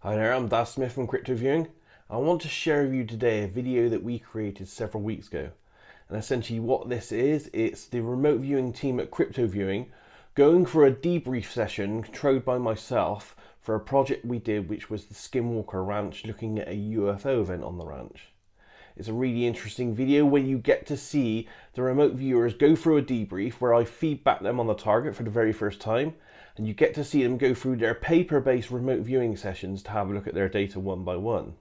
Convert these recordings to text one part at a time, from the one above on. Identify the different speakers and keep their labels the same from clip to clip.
Speaker 1: Hi there, I'm Daz Smith from Cryptoviewing. I want to share with you today a video that we created several weeks ago. And essentially what this is, it's the remote viewing team at Cryptoviewing going for a debrief session controlled by myself for a project we did which was the SKINWALKER Ranch, looking at a UFO event on the ranch. It's a really interesting video where you get to see the remote viewers go through a debrief where I feedback them on the target for the very first time, and you get to see them go through their paper-based remote viewing sessions to have a look at their data one by one.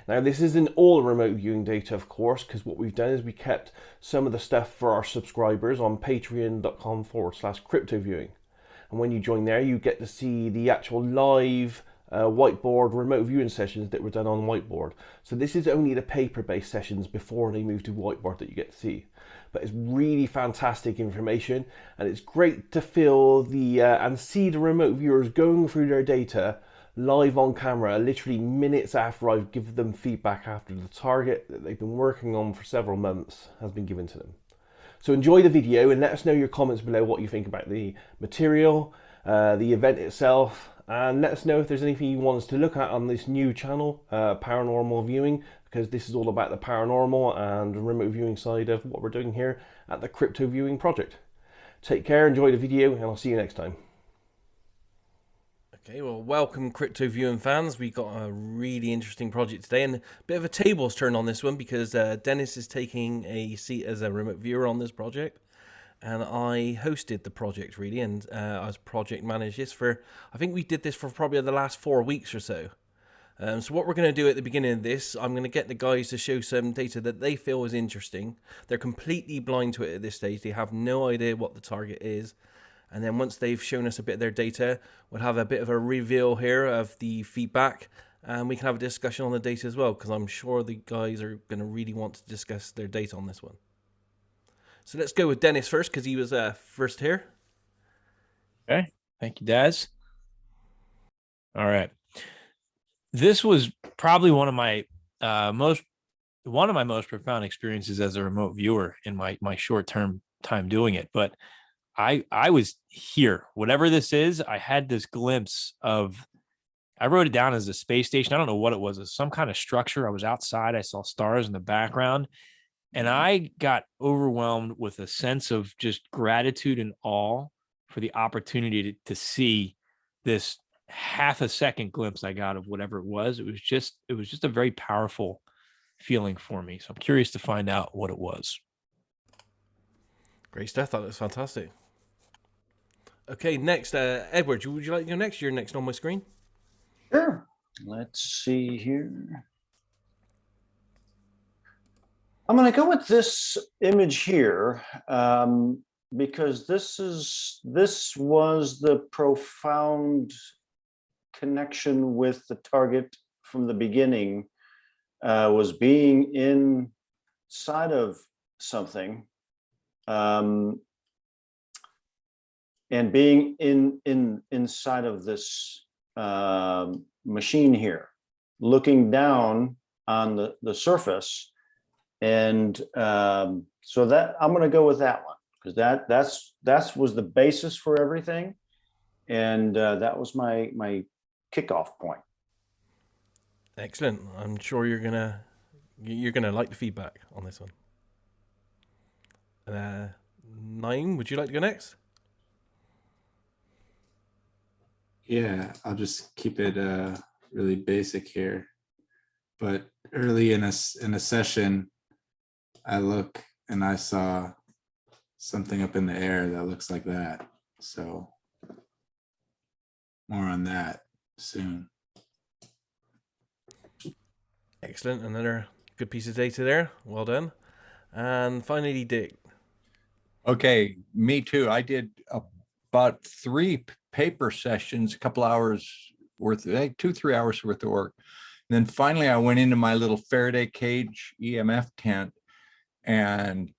Speaker 1: Now, this isn't all remote viewing data, of course, because what we've done is we kept some of the stuff for our subscribers on patreon.com/cryptoviewing. And when you join there, you get to see the actual live whiteboard remote viewing sessions that were done on whiteboard. So this is only the paper-based sessions before they move to whiteboard that you get to see. But it's really fantastic information, and it's great to feel the and see the remote viewers going through their data live on camera, literally minutes after I've given them feedback after the target that they've been working on for several months has been given to them. So enjoy the video and let us know your comments below what you think about the material, the event itself, and let us know if there's anything you want us to look at on this new channel, Paranormal Viewing, because this is all about the paranormal and remote viewing side of what we're doing here at the Crypto Viewing project. Take care, enjoy the video, and I'll see you next time. Okay, well, welcome Crypto Viewing fans. We got a really interesting project today, and a bit of a tables turn on this one because Dennis is taking a seat as a remote viewer on this project, and I hosted the project really, and I was project managed this for, I think we did this for probably the last 4 weeks or so. So what we're going to do at the beginning of this, I'm going to get the guys to show some data that they feel is interesting. They're completely blind to it at this stage. They have no idea what the target is. And then once they've shown us a bit of their data, we'll have a bit of a reveal here of the feedback, and we can have a discussion on the data as well, because I'm sure the guys are going to really want to discuss their data on this one. So let's go with Dennis first, because he was first here.
Speaker 2: Okay, thank you, Daz. All right, this was probably one of my most profound experiences as a remote viewer in my short-term time doing it. But I was here, whatever this is. I had this glimpse of, I wrote it down as a space station. I don't know what it was. It was some kind of structure. I was outside. I saw stars in the background, and I got overwhelmed with a sense of just gratitude and awe for the opportunity to see this half a second glimpse I got of whatever it was. It was just a very powerful feeling for me. So I'm curious to find out what it was.
Speaker 1: Great stuff. That was fantastic. Okay, next, Edward, would you like to go next? You're next on my screen.
Speaker 3: Sure. Let's see here. I'm going to go with this image here because this was the profound connection with the target from the beginning, was being inside of something, and being inside of this machine here, looking down on the surface. And so that I'm going to go with that one, because that was the basis for everything, and that was my kickoff point.
Speaker 1: Excellent. I'm sure you're gonna like the feedback on this one. Nyiam, would you like to go next?
Speaker 4: Yeah, I'll just keep it really basic here. But early in a session, I look and I saw something up in the air that looks like that. So more on that soon.
Speaker 1: Excellent. Another good piece of data there. Well done. And finally, Dick.
Speaker 5: Okay, me too. I did about 3 paper sessions, a couple hours worth, 2-3 hours worth of work. And then finally I went into my little Faraday cage EMF tent and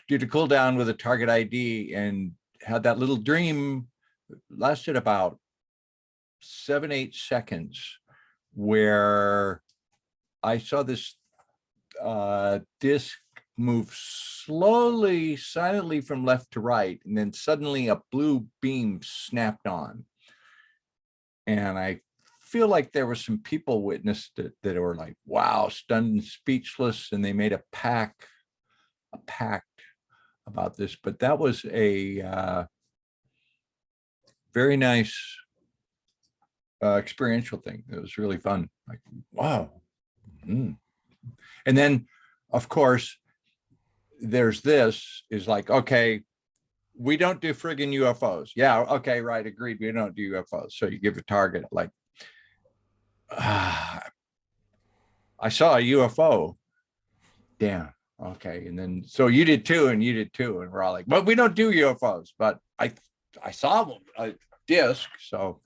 Speaker 5: did a cool down with a target ID and had that little dream. Lasted about 7-8 seconds, where I saw this disc move slowly, silently from left to right, and then suddenly a blue beam snapped on. And I feel like there were some people witnessed it that were like, wow, stunned and speechless, and they made a pact about this. But that was a very nice experiential thing. It was really fun. Like, wow. Mm. And then, of course, there's this is like, okay, we don't do friggin' UFOs. Yeah, okay, right, agreed. We don't do UFOs. So you give a target like, I saw a UFO. Damn. Okay. And then, so you did too, and you did too. And we're all like, but we don't do UFOs. But I saw a disc. So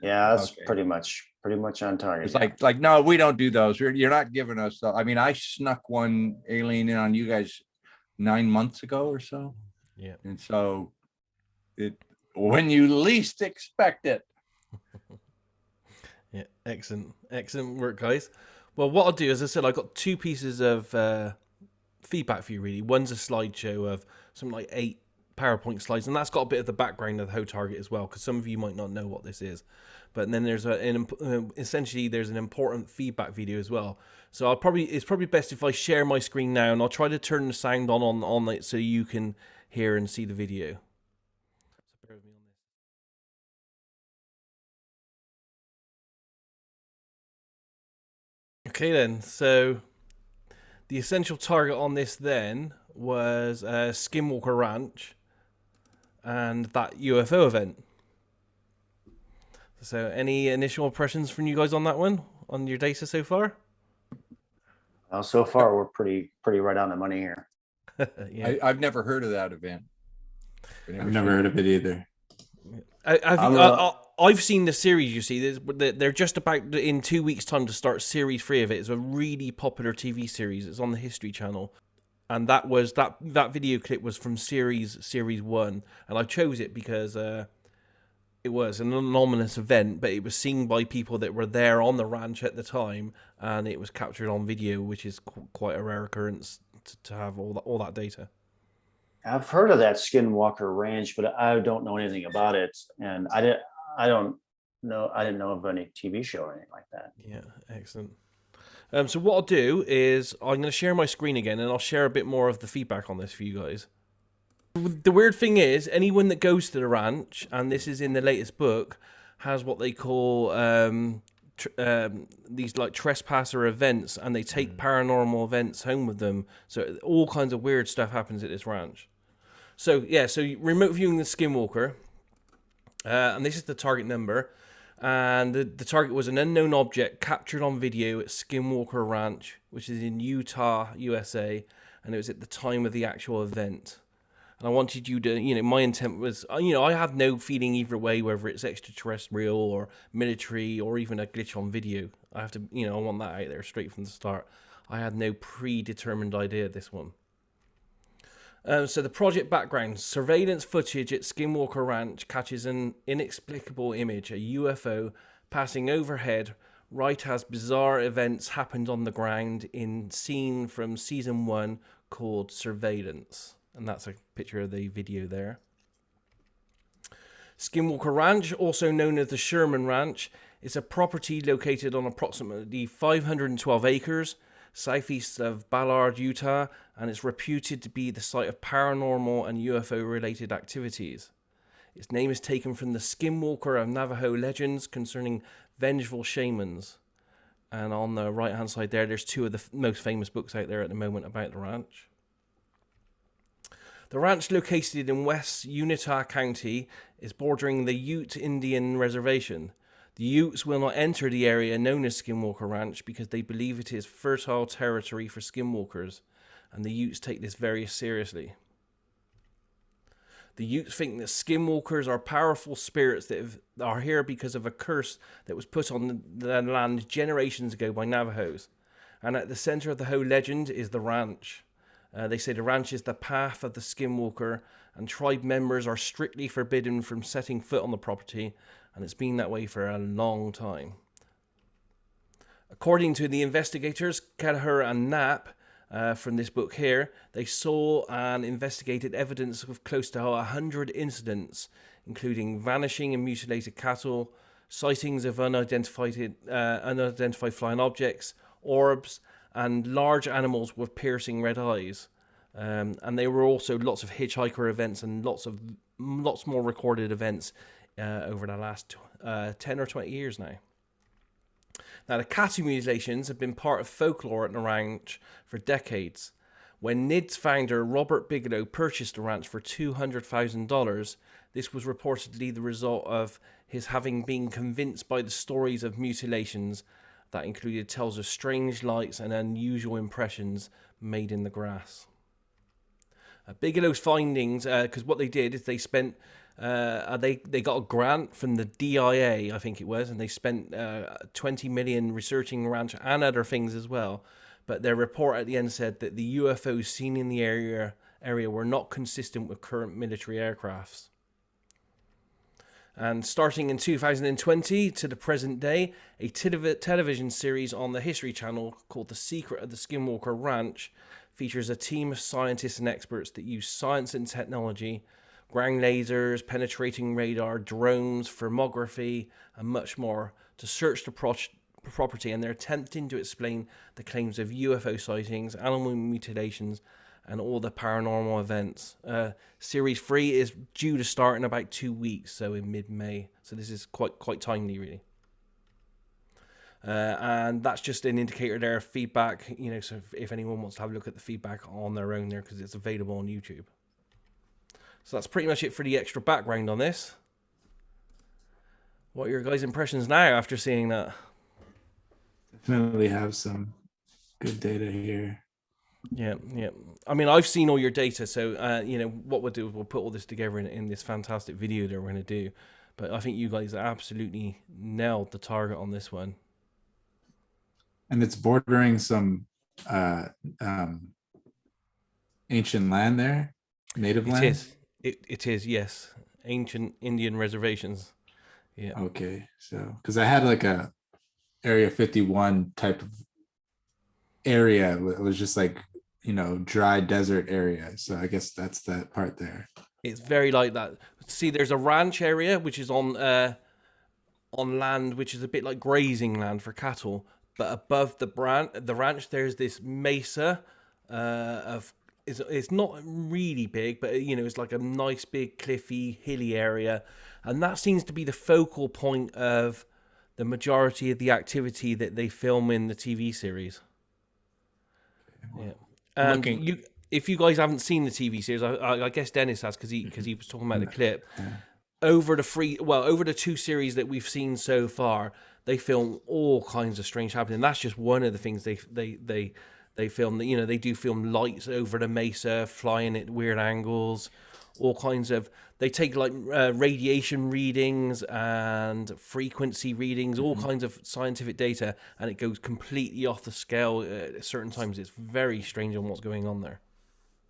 Speaker 3: Yeah, that's
Speaker 5: okay.
Speaker 3: pretty much on target.
Speaker 5: It's like, no, we don't do those. You're not giving us. I mean, I snuck one alien in on you guys 9 months ago or so.
Speaker 1: Yeah.
Speaker 5: And so when you least expect it.
Speaker 1: Yeah, excellent work, guys. Well, what I'll do, as I said, I got 2 pieces of feedback for you. Really, one's a slideshow of something like 8 PowerPoint slides, and that's got a bit of the background of the whole target as well, because some of you might not know what this is. But then there's essentially there's an important feedback video as well. So it's probably best if I share my screen now, and I'll try to turn the sound on it so you can hear and see the video. So bear with me on this. Okay then, so the essential target on this then was SKINWALKER RANCH and that UFO event. So any initial impressions from you guys on that one, on your data so far?
Speaker 3: Well, so far we're pretty right on the money here.
Speaker 1: Yeah.
Speaker 5: I've never heard of that event.
Speaker 4: I've never heard of it either.
Speaker 1: I've seen the series. You see, they're just about in 2 weeks' time to start series 3 of it. It's a really popular TV series. It's on the History Channel, and that video clip was from series 1, and I chose it because it was an anomalous event, but it was seen by people that were there on the ranch at the time, and it was captured on video, which is quite a rare occurrence to have all that data.
Speaker 3: I've heard of that SKINWALKER Ranch, but I don't know anything about it, and I didn't know of any TV show or anything like that.
Speaker 1: Yeah, excellent. So what I'll do is I'm going to share my screen again, and I'll share a bit more of the feedback on this for you guys. The weird thing is, anyone that goes to the ranch, and this is in the latest book, has what they call these like trespasser events, and they take paranormal events home with them. So all kinds of weird stuff happens at this ranch. So yeah, so remote viewing the SKINWALKER, and this is the target number, and the target was an unknown object captured on video at SKINWALKER Ranch, which is in Utah, USA, and it was at the time of the actual event. And I wanted you to, my intent was, I have no feeling either way, whether it's extraterrestrial or military or even a glitch on video. I have to, I want that out there straight from the start. I had no predetermined idea of this one. So the project background: surveillance footage at SKINWALKER Ranch catches an inexplicable image, a UFO passing overhead right as bizarre events happened on the ground in scene from season 1 called Surveillance. And that's a picture of the video there. SKINWALKER Ranch, also known as the Sherman Ranch, is a property located on approximately 512 acres southeast of Ballard, Utah, and it's reputed to be the site of paranormal and UFO-related activities. Its name is taken from the Skinwalker of Navajo legends concerning vengeful shamans. And on the right-hand side there's 2 of the most famous books out there at the moment about the ranch. The ranch, located in West Uintah County, is bordering the Ute Indian Reservation. The Utes will not enter the area known as SKINWALKER Ranch because they believe it is fertile territory for skinwalkers, and the Utes take this very seriously. The Utes think that skinwalkers are powerful spirits that are here because of a curse that was put on the land generations ago by Navajos. And at the center of the whole legend is the ranch. They say the ranch is the path of the skinwalker, and tribe members are strictly forbidden from setting foot on the property, and it's been that way for a long time. According to the investigators, Kelleher and Knapp, from this book here, they saw and investigated evidence of close to 100 incidents, including vanishing and mutilated cattle, sightings of unidentified flying objects, orbs, and large animals with piercing red eyes. And there were also lots of hitchhiker events and lots more recorded events over the last 10 or 20 years now. Now, the cattle mutilations have been part of folklore at the ranch for decades. When NID's founder, Robert Bigelow, purchased the ranch for $200,000, this was reportedly the result of his having been convinced by the stories of mutilations that included tales of strange lights and unusual impressions made in the grass. Bigelow's findings, because what they did is they spent, they got a grant from the DIA, I think it was, and they spent 20 million researching the ranch and other things as well. But their report at the end said that the UFOs seen in the area were not consistent with current military aircrafts. And starting in 2020 to the present day, a television series on the History Channel called The Secret of the Skinwalker Ranch features a team of scientists and experts that use science and technology, ground lasers, penetrating radar, drones, thermography, and much more to search the property, and they're attempting to explain the claims of UFO sightings, animal mutilations, and all the paranormal events. Series 3 is due to start in about 2 weeks, so in mid-May. So this is quite timely, really. And that's just an indicator there of feedback, so if anyone wants to have a look at the feedback on their own there, because it's available on YouTube. So that's pretty much it for the extra background on this. What are your guys' impressions now after seeing that?
Speaker 4: Definitely have some good data here.
Speaker 1: Yeah. I mean, I've seen all your data, so what we'll do is we'll put all this together in this fantastic video that we're going to do. But I think you guys absolutely nailed the target on this one.
Speaker 4: And it's bordering some ancient land there, native land.
Speaker 1: It is, yes, ancient Indian reservations. Yeah.
Speaker 4: Okay, so because I had like a Area 51 type of area, it was just like dry desert area. So I guess that's that part there.
Speaker 1: It's very like that. See, there's a ranch area which is on land which is a bit like grazing land for cattle. But above the ranch, there's this mesa it's not really big, but it's like a nice big cliffy hilly area, and that seems to be the focal point of the majority of the activity that they film in the TV series. Yeah, and if you guys haven't seen the TV series, I guess Dennis has because he was talking about the clip. Over the 2 series that we've seen so far, they film all kinds of strange happening. That's just one of the things they film. They do film lights over the mesa, flying at weird angles, all kinds of. They take like radiation readings and frequency readings, all kinds of scientific data, and it goes completely off the scale at certain times. It's very strange on what's going on there.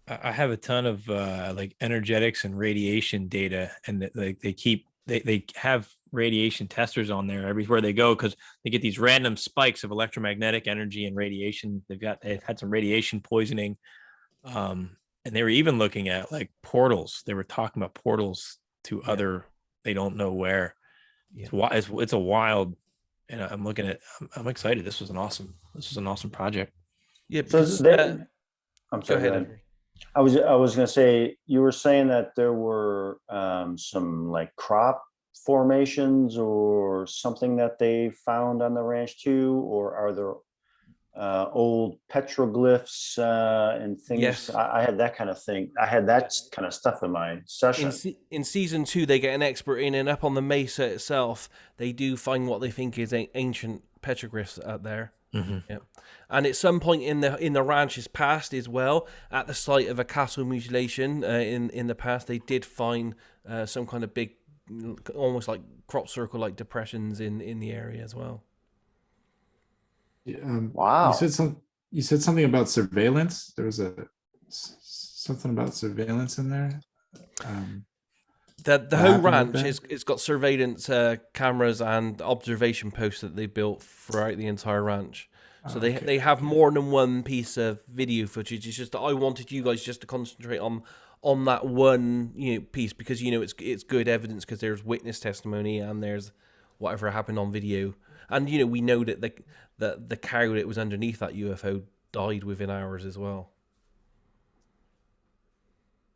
Speaker 2: I have a ton of like energetics and radiation data, and they have radiation testers on there everywhere they go because they get these random spikes of electromagnetic energy and radiation. They've had some radiation poisoning, and they were even looking at like portals. They were talking about portals to other, they don't know where. Yeah. It's a wild, and I'm excited. This was an awesome project.
Speaker 1: Yeah.
Speaker 3: So I'm sorry.
Speaker 1: Go ahead.
Speaker 3: I was going to say, you were saying that there were some like crop formations or something that they found on the ranch too, or are there old petroglyphs and things?
Speaker 1: Yes.
Speaker 3: I had that kind of thing. I had that kind of stuff in my session.
Speaker 1: In season 2, they get an expert in, and up on the mesa itself, they do find what they think is ancient petroglyphs out there. Mm-hmm. Yeah. And at some point in the ranch's past as well, at the site of a cattle mutilation in the past, they did find some kind of big, almost like crop circle like depressions in the area as well.
Speaker 3: Wow!
Speaker 4: You said something about surveillance. There was something about surveillance in there.
Speaker 1: The whole ranch it's got surveillance cameras and observation posts that they built throughout the entire ranch. So they have more than one piece of video footage. It's just that I wanted you guys just to concentrate on that one piece because it's good evidence because there's witness testimony and there's whatever happened on video. And we know that the cow that was underneath that UFO died within hours as well.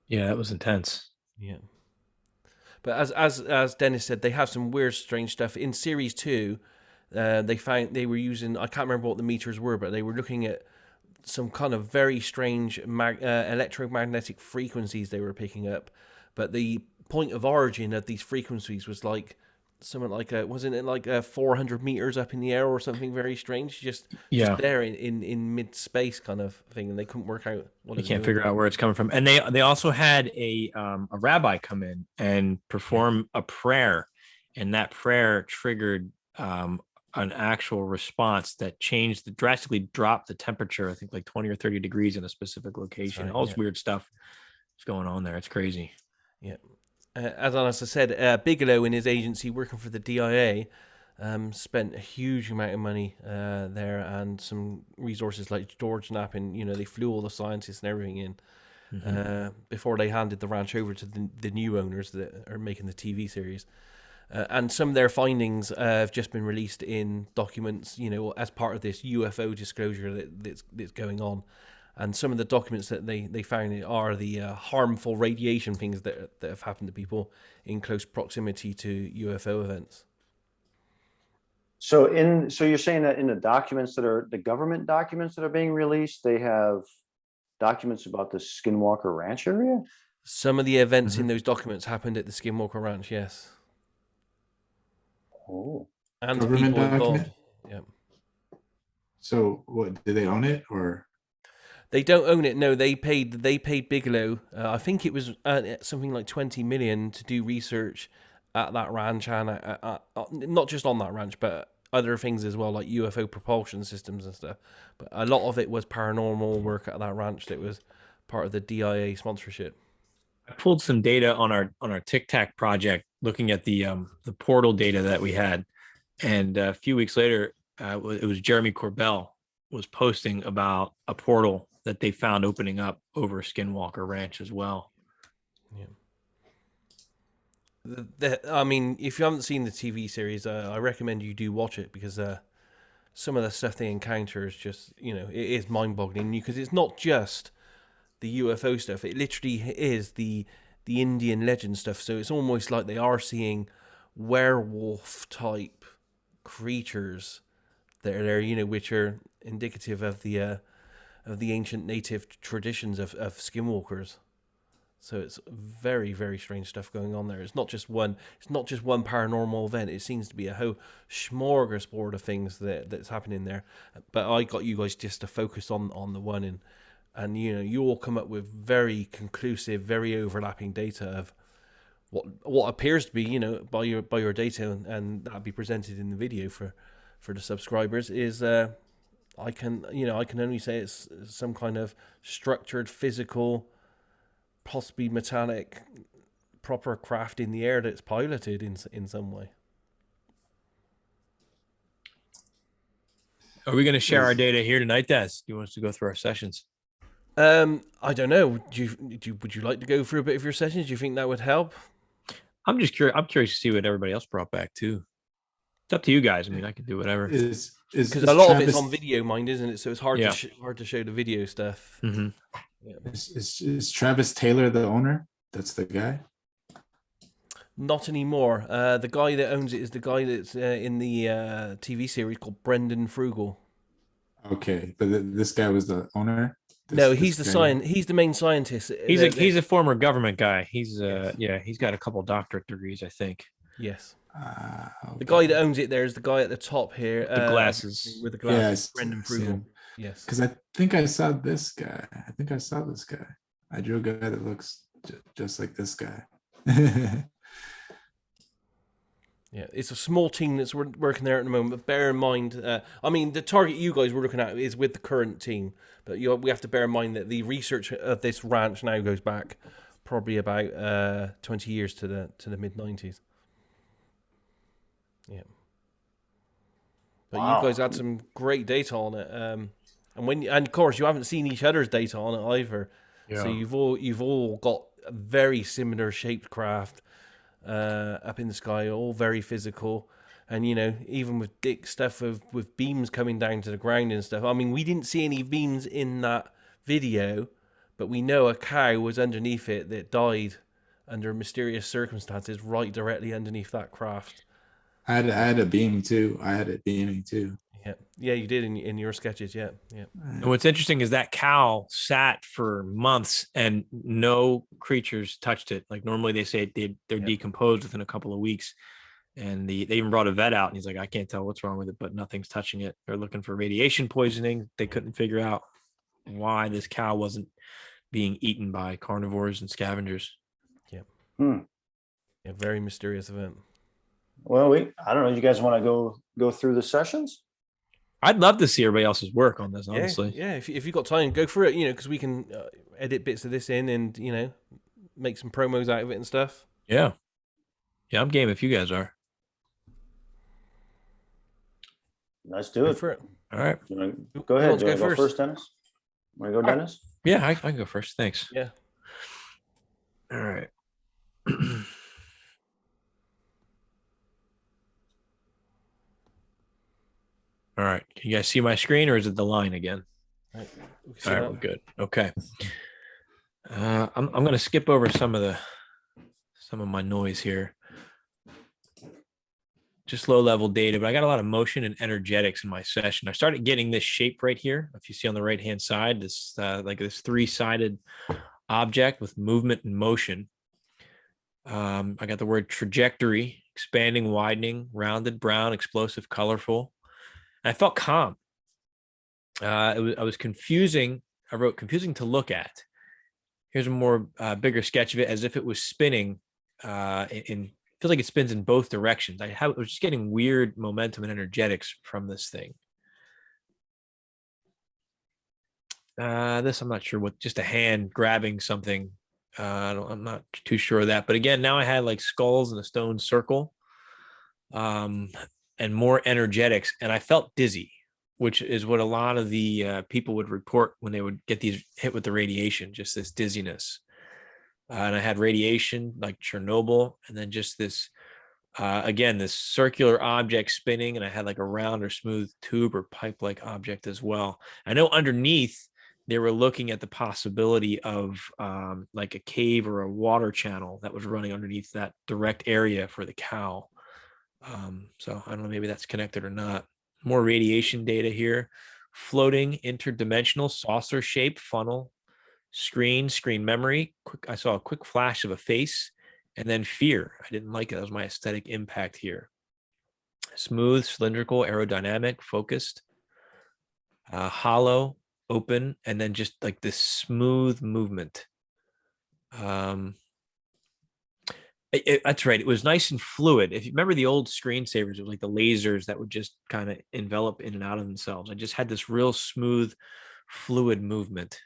Speaker 2: Yeah, that was intense.
Speaker 1: Yeah. But as Dennis said, they have some weird, strange stuff in series 2. They were using, I can't remember what the meters were, but they were looking at some kind of very strange electromagnetic frequencies they were picking up. But the point of origin of these frequencies was like something like wasn't it like 400 meters up in the air or something very strange, just there in mid space kind of thing, and they couldn't work out what
Speaker 2: they can't figure out where it's coming from. And they also had a rabbi come in and perform a prayer, and that prayer triggered an actual response that drastically dropped the temperature, I think like 20 or 30 degrees in a specific location. All this weird stuff is going on there. It's crazy.
Speaker 1: Yeah. As I said, Bigelow in his agency working for the DIA spent a huge amount of money there, and some resources like George Knapp, and they flew all the scientists and everything in before they handed the ranch over to the new owners that are making the TV series. And some of their findings have just been released in documents, as part of this UFO disclosure that's going on. And some of the documents that they found are the harmful radiation things that have happened to people in close proximity to UFO events.
Speaker 3: So you're saying that in the documents that are the government documents that are being released, they have documents about the Skinwalker Ranch area?
Speaker 1: Some of the events in those documents happened at the Skinwalker Ranch, yes.
Speaker 3: Oh.
Speaker 1: And
Speaker 4: Government
Speaker 1: people involved.
Speaker 4: document?
Speaker 1: Yeah.
Speaker 4: So what, do they own it, or?
Speaker 1: They don't own it. No, they paid Bigelow. I think it was something like 20 million to do research at that ranch, and not just on that ranch, but other things as well, like UFO propulsion systems and stuff. But a lot of it was paranormal work at that ranch that was part of the DIA sponsorship.
Speaker 2: I pulled some data on our Tic Tac project, looking at the portal data that we had, and a few weeks later, it was Jeremy Corbell was posting about a portal that they found opening up over Skinwalker Ranch as well.
Speaker 1: Yeah. I mean, if you haven't seen the TV series, I recommend you do watch it, because some of the stuff they encounter is just, it is mind-boggling, because it's not just the UFO stuff. It literally is the Indian legend stuff. So it's almost like they are seeing werewolf-type creatures that are there, which are indicative of the ancient native traditions of skinwalkers. So it's very, very strange stuff going on there. It's not just one paranormal event. It seems to be a whole smorgasbord of things that's happening there. But I got you guys just to focus on the one, and you all come up with very conclusive, very overlapping data of what appears to be, by your data, and that'll be presented in the video for the subscribers, is I can only say it's some kind of structured, physical, possibly metallic, proper craft in the air that's piloted in some way.
Speaker 2: Are we going to share our data here tonight, Daz? Do you want us to go through our sessions?
Speaker 1: I don't know. Would you like to go through a bit of your sessions? Do you think that would help?
Speaker 2: I'm just curious. I'm curious to see what everybody else brought back too. It's up to you guys. I mean, I can do whatever.
Speaker 1: Because a lot of it's on video, mind, isn't it? So it's hard to show the video stuff.
Speaker 2: Mm-hmm.
Speaker 1: Yeah.
Speaker 4: Is Travis Taylor the owner? That's the guy?
Speaker 1: Not anymore. The guy that owns it is the guy that's in the TV series called Brendan Frugal.
Speaker 4: Okay, but this guy was the owner?
Speaker 1: He's the main scientist.
Speaker 2: He's a former government guy. He's he's got a couple doctorate degrees, I think.
Speaker 1: Yes.
Speaker 4: Okay.
Speaker 1: The guy that owns it there is the guy at the top here.
Speaker 2: The glasses.
Speaker 1: With the glasses.
Speaker 4: Yes,
Speaker 1: Brendan Frugal. Yes.
Speaker 4: Because I think I saw this guy. I drew a guy that looks just like this guy.
Speaker 1: Yeah, it's a small team that's working there at the moment. But bear in mind, I mean, the target you guys were looking at is with the current team. But we have to bear in mind that the research of this ranch now goes back probably about 20 years to the mid-90s. Yeah. But wow. You guys had some great data on it. And of course you haven't seen each other's data on it either. Yeah. So you've all got a very similar shaped craft up in the sky, all very physical. And, you know, even with Dick stuff with beams coming down to the ground and stuff. I mean, we didn't see any beams in that video, but we know a cow was underneath it that died under mysterious circumstances right directly underneath that craft.
Speaker 4: I had a beam too. I had it beaming too.
Speaker 1: Yeah, you did in your sketches. Yeah.
Speaker 2: And what's interesting is that cow sat for months and no creatures touched it. Like normally they say they're decomposed within a couple of weeks. And they even brought a vet out and he's like, I can't tell what's wrong with it, but nothing's touching it. They're looking for radiation poisoning. They couldn't figure out why this cow wasn't being eaten by carnivores and scavengers.
Speaker 1: Yeah, very mysterious event.
Speaker 3: Well, I don't know. You guys want to go through the sessions?
Speaker 2: I'd love to see everybody else's work on this, honestly.
Speaker 1: Yeah. If you've got time, go through it, you know, because we can edit bits of this in and, you know, make some promos out of it and stuff.
Speaker 2: Yeah, I'm game if you guys are.
Speaker 3: Let's do it.
Speaker 1: For it.
Speaker 2: All right.
Speaker 3: Go ahead.
Speaker 1: Let's
Speaker 3: Do you
Speaker 1: go
Speaker 3: want to go
Speaker 1: first.
Speaker 3: first, Dennis? Want to go, Dennis?
Speaker 2: Yeah, I can go first. Thanks.
Speaker 1: Yeah.
Speaker 2: All right. All right. Can you guys see my screen or is it the line again?
Speaker 1: Right.
Speaker 2: All right, we're good. Okay. I'm going to skip over some of my noise here. Just low level data, but I got a lot of motion and energetics in my session. I started getting this shape right here. If you see on the right hand side, this like this 3-sided object with movement and motion. I got the word trajectory, expanding, widening, rounded, brown, explosive, colorful. And I felt calm. I was confusing. I wrote confusing to look at. Here's a more bigger sketch of it as if it was spinning feels like it spins in both directions. I was just getting weird momentum and energetics from this thing. This, I'm not sure what, just a hand grabbing something. I'm not too sure of that. But again, now I had like skulls in a stone circle and more energetics. And I felt dizzy, which is what a lot of the people would report when they would get these hit with the radiation, just this dizziness. And I had radiation like Chernobyl, and then just this, again, this circular object spinning, and I had like a round or smooth tube or pipe-like object as well. I know underneath they were looking at the possibility of like a cave or a water channel that was running underneath that direct area for the cow. So I don't know, maybe that's connected or not. More radiation data here. Floating interdimensional saucer shape funnel. Screen memory. I saw a quick flash of a face, and then fear. I didn't like it. That was my aesthetic impact here. Smooth, cylindrical, aerodynamic, focused, hollow, open, and then just like this smooth movement. That's right. It was nice and fluid. If you remember the old screensavers, it was like the lasers that would just kind of envelop in and out of themselves. I just had this real smooth, fluid movement.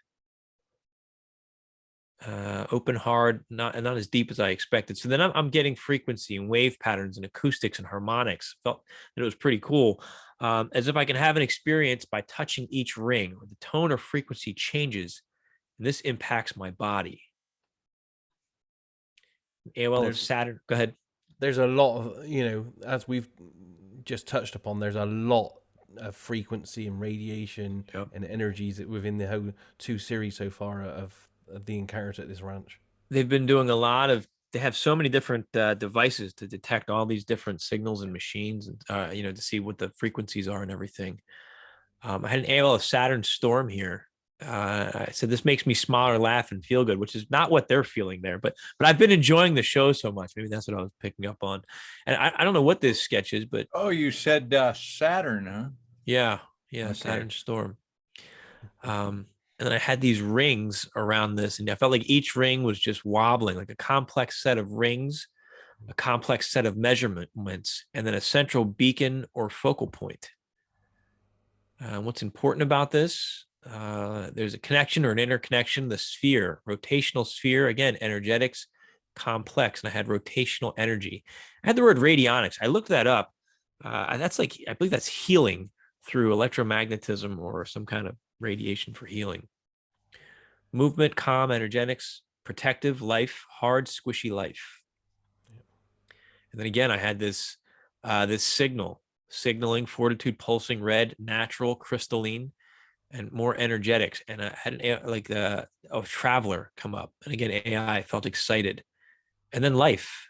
Speaker 2: Open, hard, not as deep as I expected. So then I'm getting frequency and wave patterns and acoustics and harmonics. Felt that it was pretty cool. As if I can have an experience by touching each ring, or the tone or frequency changes, and this impacts my body. AOL of Saturn. Go ahead.
Speaker 1: There's a lot of, you know, as we've just touched upon, there's a lot of frequency and radiation and energies within the whole 2 series so far of the encounters at this ranch.
Speaker 2: They've been doing a lot of, they have so many different devices to detect all these different signals and machines, and you know, to see what the frequencies are and everything. I had an AOL of Saturn storm here. I said, this makes me smile or laugh and feel good, which is not what they're feeling there, but I've been enjoying the show so much. Maybe that's what I was picking up on. And I don't know what this sketch is, but.
Speaker 5: Oh, you said Saturn, huh?
Speaker 2: Yeah.
Speaker 5: Okay.
Speaker 2: Saturn storm. And then I had these rings around this, and I felt like each ring was just wobbling, like a complex set of rings, a complex set of measurements, and then a central beacon or focal point. What's important about this? There's a connection or an interconnection, the sphere, rotational sphere, again, energetics, complex, and I had rotational energy. I had the word radionics. I looked that up. That's like, I believe that's healing through electromagnetism or some kind of radiation for healing. Movement, calm, energetics, protective, life, hard, squishy life. And then again, I had this This signaling, fortitude, pulsing, red, natural, crystalline, and more energetics. And I had a traveler come up. And again, AI felt excited. And then life,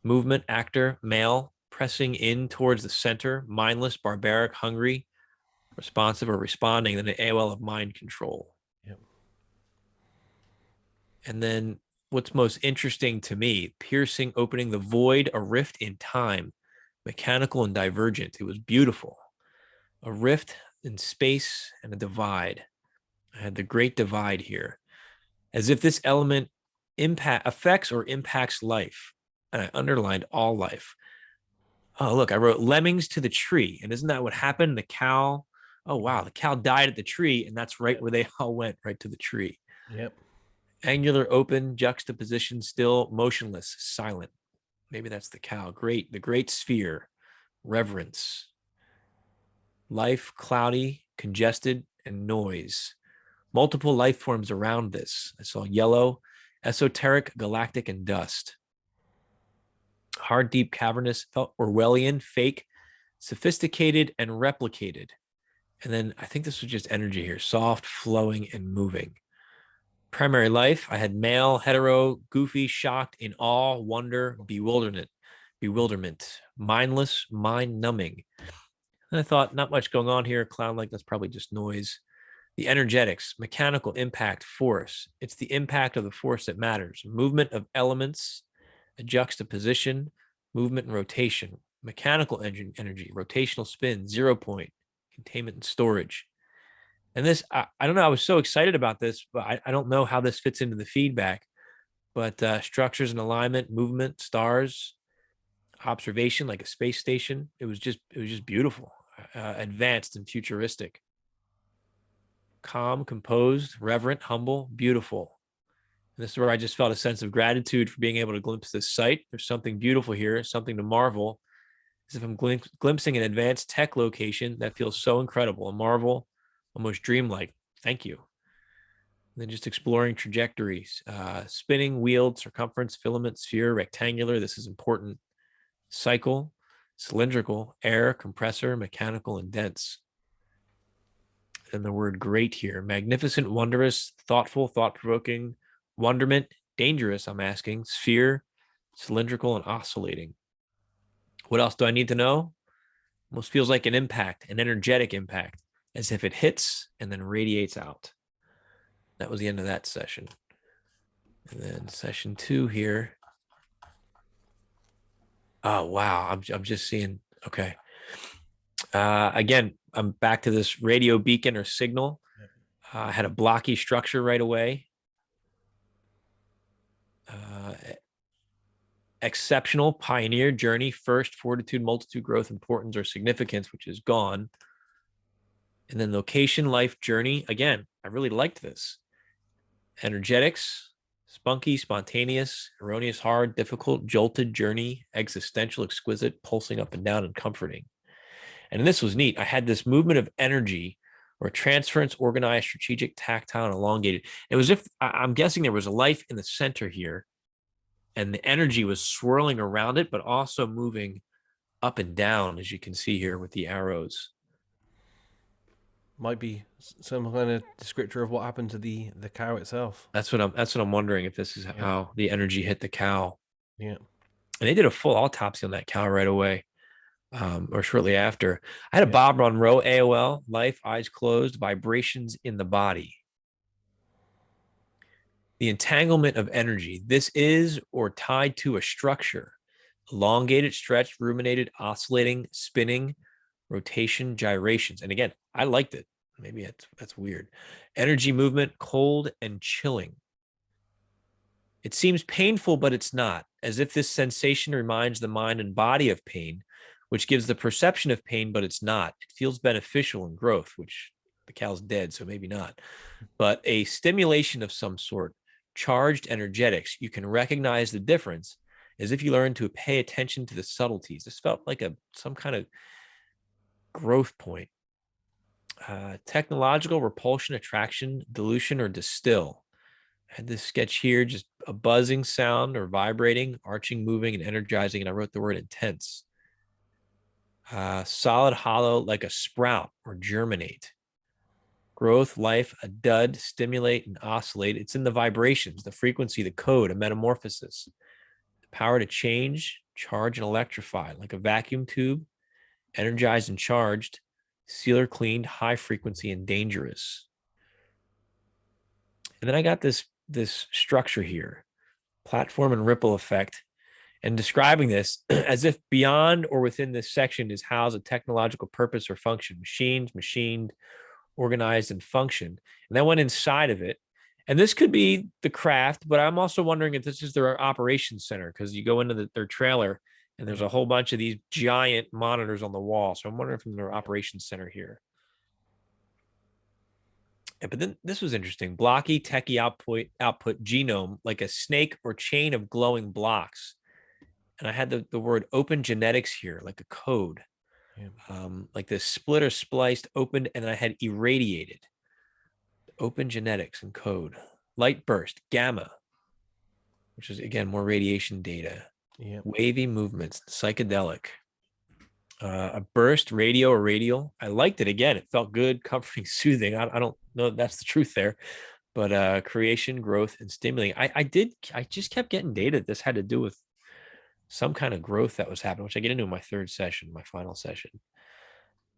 Speaker 2: movement, actor, male, pressing in towards the center, mindless, barbaric, hungry, responsive, or responding. Then an AOL of mind control.
Speaker 1: Yep.
Speaker 2: And then what's most interesting to me, piercing, opening the void, a rift in time, mechanical and divergent. It was beautiful. A rift in space and a divide. I had the great divide here, as if this element affects or impacts life. And I underlined all life. Oh, look, I wrote lemmings to the tree. And isn't that what happened? The cow, oh, wow, the cow died at the tree. And that's right where they all went, right to the tree.
Speaker 1: Yep.
Speaker 2: Angular, open, juxtaposition, still, motionless, silent. Maybe that's the cow. Great, the great sphere, reverence. Life, cloudy, congested, and noise. Multiple life forms around this. I saw yellow, esoteric, galactic, and dust. Hard, deep, cavernous, felt Orwellian, fake, sophisticated, and replicated. And then I think this was just energy here, soft, flowing, and moving. Primary life, I had male, hetero, goofy, shocked, in awe, wonder, bewilderment, mindless, mind numbing. And I thought, not much going on here. Clown like, that's probably just noise. The energetics, mechanical impact, force. It's the impact of the force that matters. Movement of elements, a juxtaposition, movement and rotation. Mechanical energy, rotational spin, 0 point, containment and storage. And this, I don't know, I was so excited about this, but I don't know how this fits into the feedback. But structures and alignment, movement, stars, observation, like a space station. It was just beautiful, advanced and futuristic. Calm, composed, reverent, humble, beautiful. And this is where I just felt a sense of gratitude for being able to glimpse this site. There's something beautiful here, something to marvel. As if I'm glimpsing an advanced tech location that feels so incredible, a marvel, almost dreamlike. Thank you. And then just exploring trajectories, spinning, wheeled, circumference, filament, sphere, rectangular. This is important. Cycle, cylindrical, air, compressor, mechanical, and dense. And the word great here, magnificent, wondrous, thoughtful, thought-provoking, wonderment, dangerous, I'm asking, sphere, cylindrical, and oscillating. What else do I need to know? Almost feels like an impact, an energetic impact, as if it hits and then radiates out. That was the end of that session. And then session 2 here. Oh, wow. I'm just seeing, okay. Again, I'm back to this radio beacon or signal. I had a blocky structure right away. Exceptional, pioneer, journey, first, fortitude, multitude, growth, importance, or significance, which is gone. And then location, life, journey. Again, I really liked this. Energetics, spunky, spontaneous, erroneous, hard, difficult, jolted, journey, existential, exquisite, pulsing up and down, and comforting. And this was neat. I had this movement of energy or transference, organized, strategic, tactile, and elongated. It was if I'm guessing there was a life in the center here, and the energy was swirling around it, but also moving up and down, as you can see here with the arrows.
Speaker 1: Might be some kind of descriptor of what happened to the cow itself.
Speaker 2: That's what I'm wondering, if this is how the energy hit the cow.
Speaker 1: Yeah.
Speaker 2: And they did a full autopsy on that cow right away, or shortly after. I had a Bob Monroe AOL, life, eyes closed, vibrations in the body. The entanglement of energy. This is or tied to a structure. Elongated, stretched, ruminated, oscillating, spinning, rotation, gyrations. And again, I liked it. Maybe that's weird. Energy movement, cold and chilling. It seems painful, but it's not, as if this sensation reminds the mind and body of pain, which gives the perception of pain, but it's not. It feels beneficial in growth, which the cow's dead, so maybe not. But a stimulation of some sort, charged energetics. You can recognize the difference as if you learn to pay attention to the subtleties. This felt like some kind of growth point. Technological, repulsion, attraction, dilution, or distill. I had this sketch here, just a buzzing sound or vibrating, arching, moving, and energizing, and I wrote the word intense. Solid, hollow, like a sprout or germinate. Growth, life, a dud, stimulate, and oscillate. It's in the vibrations, the frequency, the code, a metamorphosis. The power to change, charge, and electrify, like a vacuum tube, energized and charged, sealer cleaned, high frequency, and dangerous. And then I got this structure here, platform and ripple effect, and describing this as if beyond or within this section is housed a technological purpose or function, machined, organized, and function. And that went inside of it. And this could be the craft, but I'm also wondering if this is their operations center, because you go into their trailer and there's a whole bunch of these giant monitors on the wall. So I'm wondering if their operations center here. But then this was interesting. Blocky, techie output genome, like a snake or chain of glowing blocks. And I had the word open genetics here, like a code. Yeah. Like this split or spliced, opened, and I had irradiated. Open genetics and code. Light burst, gamma, which is, again, more radiation data. Yeah. Wavy movements, psychedelic. A burst, radio or radial. I liked it. Again, it felt good, comforting, soothing. I don't know if that's the truth there, but creation, growth, and stimulating. I just kept getting data that this had to do with some kind of growth that was happening, which I get into in my third session, my final session.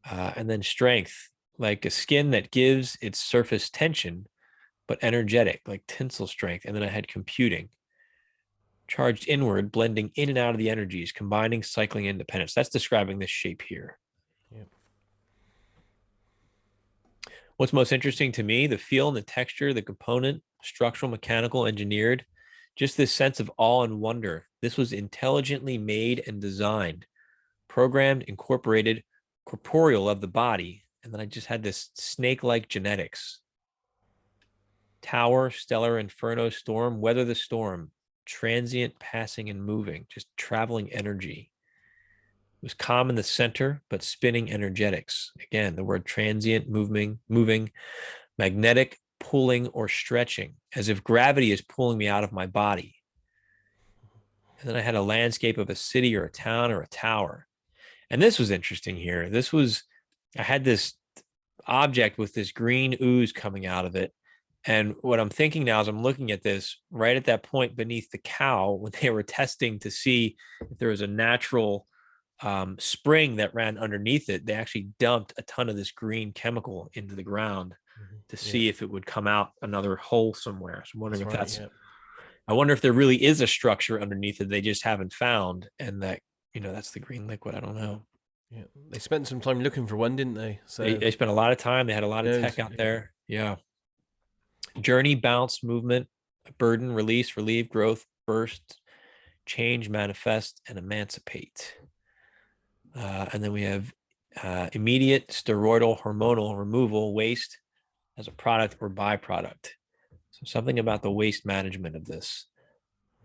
Speaker 2: And then strength, like a skin that gives its surface tension, but energetic, like tensile strength. And then I had computing. Charged inward, blending in and out of the energies, combining, cycling, independence. That's describing this shape here. Yep. What's most interesting to me, the feel and the texture, the component, structural, mechanical, engineered, just this sense of awe and wonder. This was intelligently made and designed, programmed, incorporated, corporeal of the body. And then I just had this snake-like genetics. Tower, stellar, inferno, storm, weather the storm. Transient, passing, and moving, just traveling energy. It was calm in the center, but spinning energetics. Again, the word transient, moving, magnetic, pulling, or stretching, as if gravity is pulling me out of my body. And then I had a landscape of a city or a town or a tower. And this was interesting here. I had this object with this green ooze coming out of it. And what I'm thinking now is I'm looking at this right at that point beneath the cow when they were testing to see if there was a natural spring that ran underneath it. They actually dumped a ton of this green chemical into the ground to see if it would come out another hole somewhere. So I'm wondering I wonder if there really is a structure underneath it they just haven't found, and that, that's the green liquid. I don't know.
Speaker 1: Yeah, they spent some time looking for one, didn't they? So
Speaker 2: they spent a lot of time. They had a lot of tech out there. Yeah. Journey, bounce, movement, burden, release, relieve, growth, burst, change, manifest, and emancipate. And then we have immediate steroidal hormonal removal, waste as a product or byproduct. So something about the waste management of this.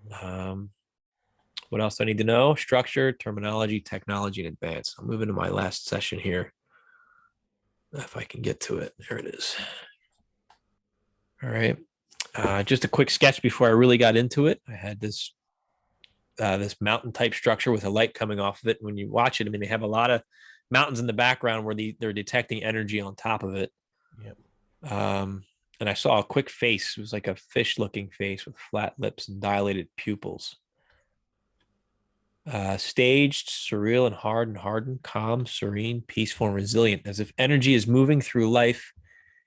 Speaker 2: What else do I need to know? Structure, terminology, technology, and advance. I'll move into my last session here. If I can get to it. There it is. All right. Just a quick sketch before I really got into it. I had this mountain type structure with a light coming off of it. When you watch it, they have a lot of mountains in the background where they're detecting energy on top of it. Yep. And I saw a quick face. It was like a fish looking face with flat lips and dilated pupils. Staged, surreal, and hardened, calm, serene, peaceful, and resilient, as if energy is moving through life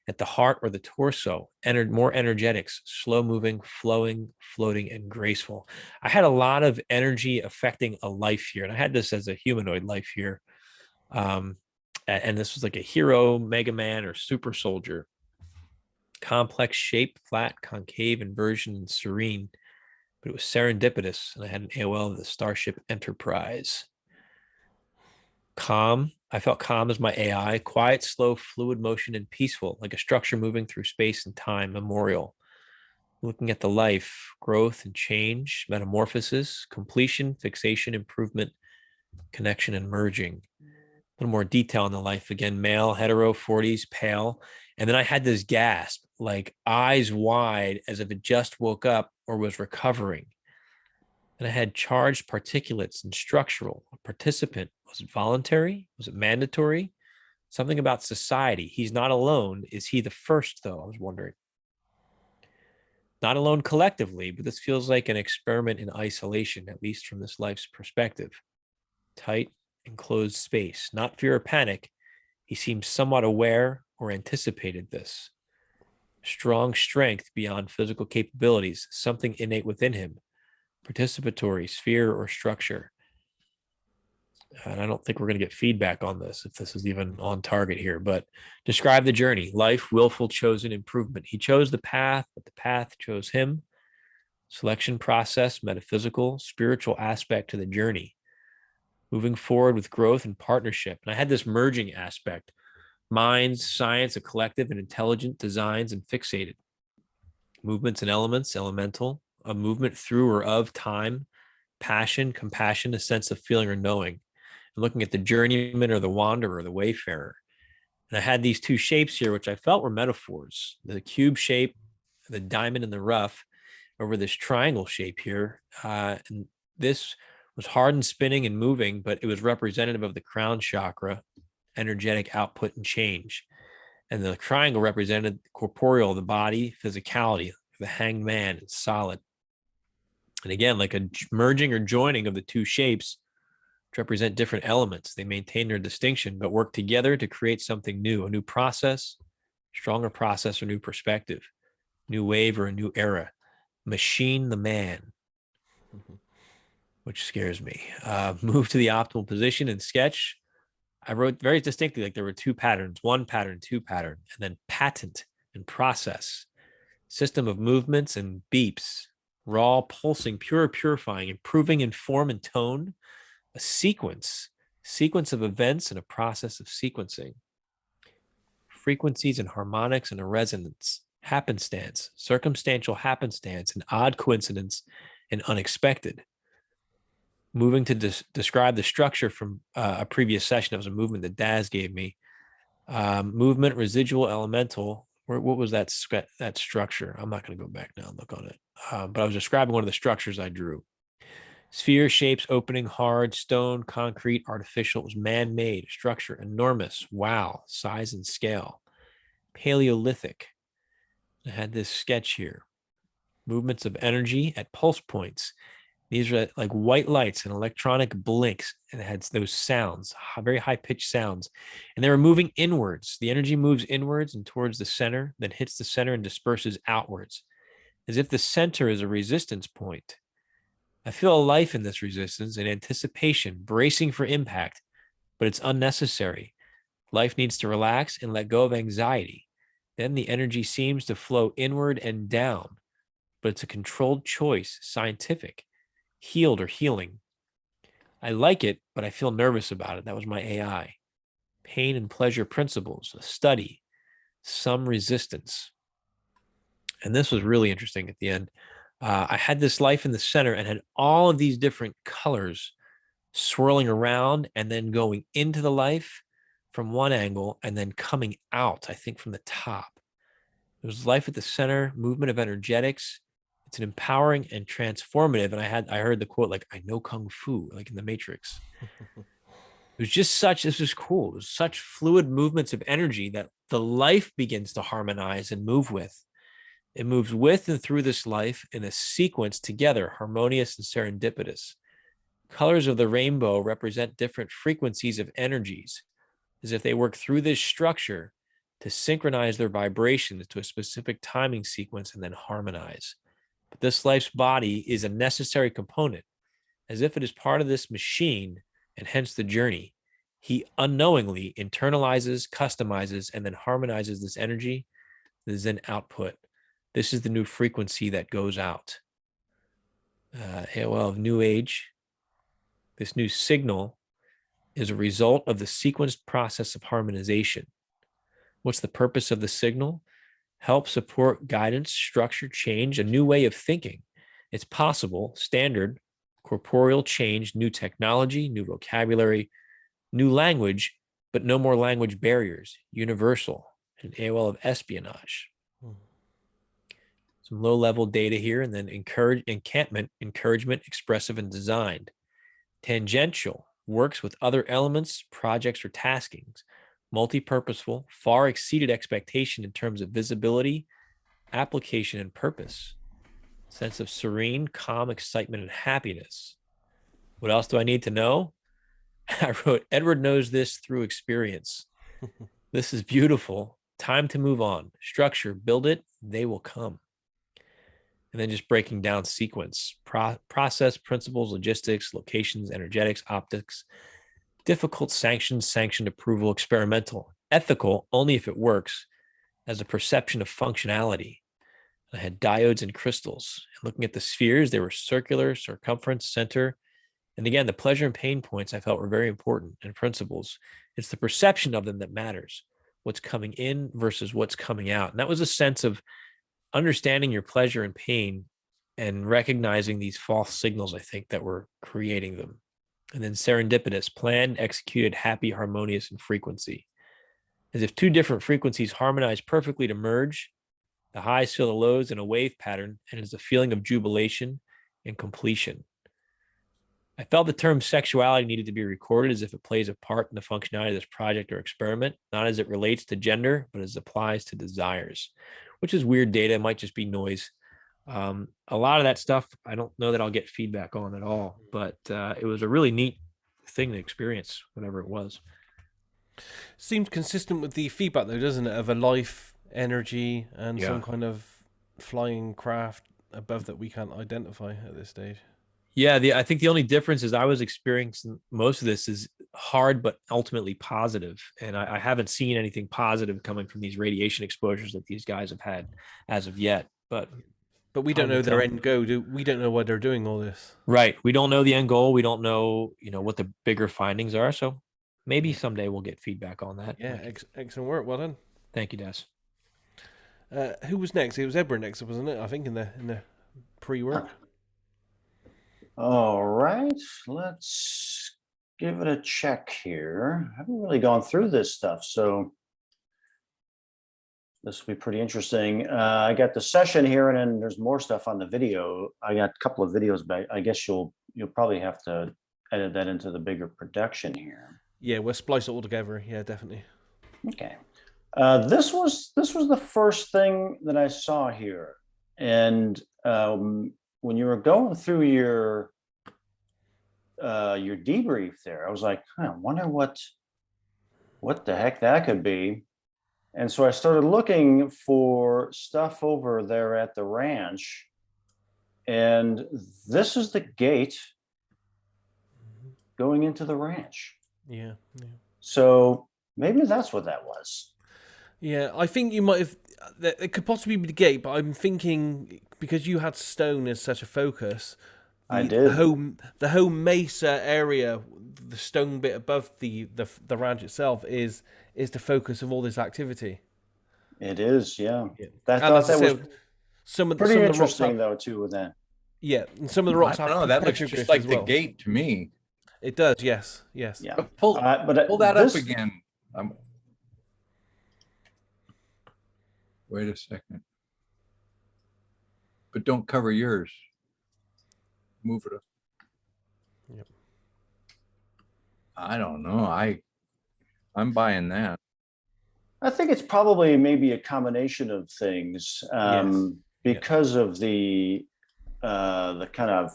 Speaker 2: at the heart or the torso, more energetics, slow moving, flowing, floating, and graceful. I had a lot of energy affecting a life here, and I had this as a humanoid life here. And this was like a hero, Mega Man, or super soldier. Complex shape, flat, concave, inversion, and serene. But it was serendipitous, and I had an AOL of the Starship Enterprise. Calm. I felt calm as my AI, quiet, slow, fluid motion, and peaceful, like a structure moving through space and time, memorial. Looking at the life, growth and change, metamorphosis, completion, fixation, improvement, connection, and merging. A little more detail on the life. Again, male, hetero, 40s, pale. And then I had this gasp, like eyes wide, as if it just woke up or was recovering. And I had charged particulates and structural. A participant. Was it voluntary? Was it mandatory? Something about society. He's not alone. Is he the first, though? I was wondering. Not alone collectively, but this feels like an experiment in isolation, at least from this life's perspective. Tight, enclosed space, not fear or panic. He seems somewhat aware or anticipated this. Strong strength beyond physical capabilities, something innate within him. Participatory, sphere, or structure. And I don't think we're going to get feedback on this, if this is even on target here, but describe the journey. Life, willful, chosen improvement. He chose the path, but the path chose him. Selection process, metaphysical, spiritual aspect to the journey. Moving forward with growth and partnership. And I had this merging aspect. Minds, science, a collective, and intelligent designs and fixated. Movements and elements, elemental. A movement through or of time. Passion, compassion, a sense of feeling or knowing. And looking at the journeyman or the wanderer or the wayfarer. And I had these two shapes here, which I felt were metaphors. The cube shape, the diamond in the rough, over this triangle shape here. And this was hard and spinning and moving, but it was representative of the crown chakra, energetic output and change. And the triangle represented corporeal, the body, physicality, the hanged man, and solid. And again, like a merging or joining of the two shapes to represent different elements. They maintain their distinction, but work together to create something new, a new process, stronger process, or new perspective, new wave or a new era. Machine the man, which scares me. Move to the optimal position and sketch. I wrote very distinctly, like there were two patterns, one pattern, two pattern, and then patent and process. System of movements and beeps, raw, pulsing, pure, purifying, improving in form and tone. A sequence of events and a process of sequencing. Frequencies and harmonics and a resonance. Happenstance, circumstantial happenstance, an odd coincidence, and unexpected. Moving to describe the structure from a previous session. That was a movement that Daz gave me. Movement, residual, elemental. What was that structure? I'm not going to go back now and look on it. But I was describing one of the structures I drew. Sphere, shapes, opening, hard, stone, concrete, artificial. It was man-made, structure, enormous. Wow, size and scale. Paleolithic. I had this sketch here. Movements of energy at pulse points. These are like white lights and electronic blinks, and it had those sounds, very high-pitched sounds. And they were moving inwards. The energy moves inwards and towards the center, then hits the center and disperses outwards, as if the center is a resistance point. I feel a life in this resistance, an anticipation, bracing for impact, but it's unnecessary. Life needs to relax and let go of anxiety. Then the energy seems to flow inward and down, but it's a controlled choice, scientific, healed or healing. I like it, but I feel nervous about it. That was my AI. Pain and pleasure principles, a study, some resistance. And this was really interesting at the end. I had this life in the center and had all of these different colors swirling around and then going into the life from one angle and then coming out, I think, from the top. There was life at the center, movement of energetics. It's an empowering and transformative. And I heard the quote, like, I know Kung Fu, like in the Matrix. It was just this was cool. It was such fluid movements of energy that the life begins to harmonize and move with. It moves with and through this life in a sequence together, harmonious and serendipitous. Colors of the rainbow represent different frequencies of energies, as if they work through this structure to synchronize their vibrations to a specific timing sequence and then harmonize. But this life's body is a necessary component, as if it is part of this machine, and hence the journey. He unknowingly internalizes, customizes, and then harmonizes this energy, the Zen output. This is the new frequency that goes out. AOL of New Age. This new signal is a result of the sequenced process of harmonization. What's the purpose of the signal? Help support guidance, structure, change, a new way of thinking. It's possible, standard, corporeal change, new technology, new vocabulary, new language, but no more language barriers, universal, an AOL of espionage. Some low-level data here, and then encampment, encouragement, expressive, and designed. Tangential, works with other elements, projects, or taskings. Multi-purposeful, far exceeded expectation in terms of visibility, application, and purpose. Sense of serene, calm, excitement, and happiness. What else do I need to know? I wrote, Edward knows this through experience. This is beautiful. Time to move on. Structure, build it, they will come. And then just breaking down sequence, process, principles, logistics, locations, energetics, optics, difficult, sanctions, sanctioned, approval, experimental, ethical, only if it works, as a perception of functionality. I had diodes and crystals. Looking at the spheres, they were circular, circumference, center. And again, the pleasure and pain points I felt were very important, and principles. It's the perception of them that matters. What's coming in versus what's coming out. And that was a sense of understanding your pleasure and pain and recognizing these false signals, I think, that were creating them. And then serendipitous, planned, executed, happy, harmonious, and frequency. As if two different frequencies harmonize perfectly to merge. The highs feel the lows in a wave pattern, and is a feeling of jubilation and completion. I felt the term sexuality needed to be recorded as if it plays a part in the functionality of this project or experiment, not as it relates to gender, but as it applies to desires, which is weird data. It might just be noise. A lot of that stuff, I don't know that I'll get feedback on at all, but it was a really neat thing to experience, whatever it was.
Speaker 1: Seems consistent with the feedback, though, doesn't it? Of a life, energy, and some kind of flying craft above that we can't identify at this stage.
Speaker 2: Yeah, I think the only difference is I was experiencing most of this is hard, but ultimately positive. And I haven't seen anything positive coming from these radiation exposures that these guys have had as of yet. But
Speaker 1: we don't know their end goal. We don't know why they're doing all this.
Speaker 2: Right. We don't know the end goal. We don't know, what the bigger findings are. So maybe someday we'll get feedback on that.
Speaker 1: Yeah, excellent work. Well done.
Speaker 2: Thank you, Daz.
Speaker 1: Who was next? It was Edward next, wasn't it? I think in the pre-work.
Speaker 3: All right, let's give it a check here. I haven't really gone through this stuff, so this will be pretty interesting. I got the session here, and then there's more stuff on the video. I got a couple of videos, but I guess you'll probably have to edit that into the bigger production here.
Speaker 1: Yeah, we'll splice it all together. Yeah, definitely.
Speaker 3: Okay. This was the first thing that I saw here, and when you were going through your debrief there, I was like, I wonder what the heck that could be. And so I started looking for stuff over there at the ranch, and this is the gate going into the ranch.
Speaker 1: Yeah.
Speaker 3: So maybe that's what that was.
Speaker 1: Yeah, I think you might have. It could possibly be the gate, but I'm thinking because you had stone as such a focus.
Speaker 3: I did.
Speaker 1: The whole mesa area, the stone bit above the ranch itself is the focus of all this activity. It
Speaker 3: is, yeah.
Speaker 1: I thought that was
Speaker 3: pretty interesting, though, too, with that.
Speaker 1: Yeah, and some of the rocks.
Speaker 5: I don't know. That looks just like the gate to me.
Speaker 1: It does. Yes.
Speaker 3: Yeah.
Speaker 5: Pull that up again. Wait a second. But don't cover yours. Move it up.
Speaker 1: Yep.
Speaker 5: I don't know. I'm buying that.
Speaker 3: I think it's probably maybe a combination of things, because of the kind of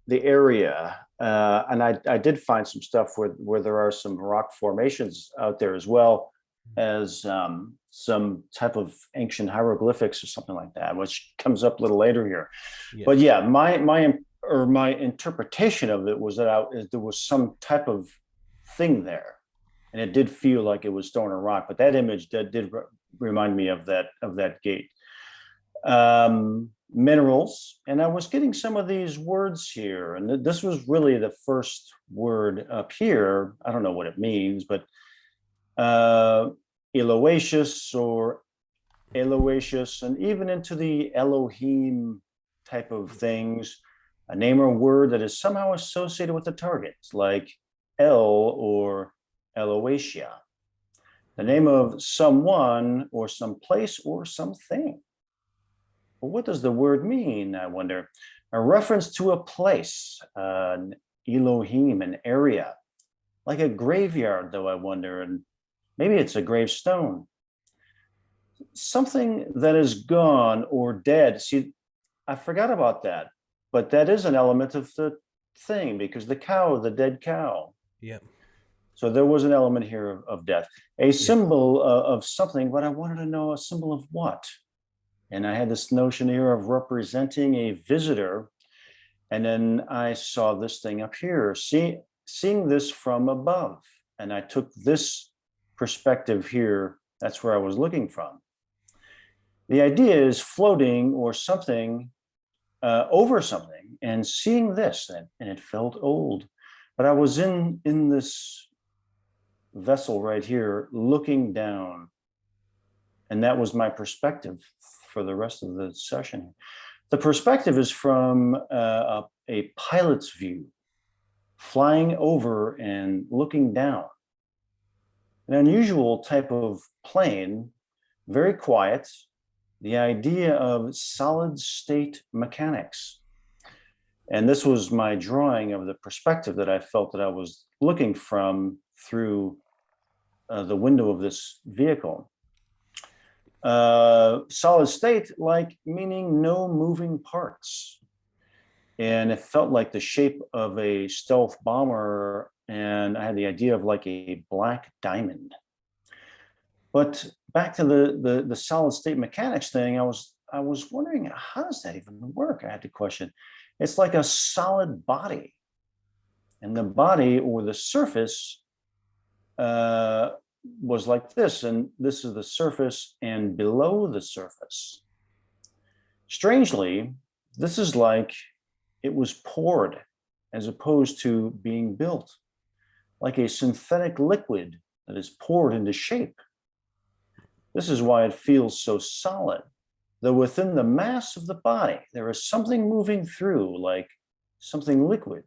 Speaker 3: the area, and I did find some stuff where there are some rock formations out there as well as some type of ancient hieroglyphics or something like that, which comes up a little later here. Yeah. But yeah, my interpretation of it was that there was some type of thing there, and it did feel like it was stone or rock. But that image did remind me of that gate. Minerals, and I was getting some of these words here, and this was really the first word up here. I don't know what it means, but Eloacious or Eloacious, and even into the Elohim type of things, a name or word that is somehow associated with the target, like El or Eloacia, the name of someone or some place or something. Well, what does the word mean, I wonder? A reference to a place, Elohim, an area, like a graveyard, though, I wonder, and maybe it's a gravestone. Something that is gone or dead. See, I forgot about that, but that is an element of the thing, because the cow, the dead cow.
Speaker 1: Yeah.
Speaker 3: So there was an element here of death, a symbol of something, but I wanted to know a symbol of what. And I had this notion here of representing a visitor. And then I saw this thing up here, seeing this from above. And I took this perspective here. That's where I was looking from. The idea is floating or something over something and seeing this, and it felt old. But I was in this vessel right here looking down. And that was my perspective for the rest of the session. The perspective is from a pilot's view, flying over and looking down. An unusual type of plane, very quiet, the idea of solid state mechanics. And this was my drawing of the perspective that I felt that I was looking from through the window of this vehicle. Solid state, like meaning no moving parts. And it felt like the shape of a stealth bomber, and I had the idea of like a black diamond. But back to the solid state mechanics thing, I was wondering, how does that even work? I had to question. It's like a solid body, and the body or the surface was like this, and this is the surface, and below the surface, strangely, this is like it was poured as opposed to being built, like a synthetic liquid that is poured into shape. This is why it feels so solid, though within the mass of the body there is something moving through, like something liquid,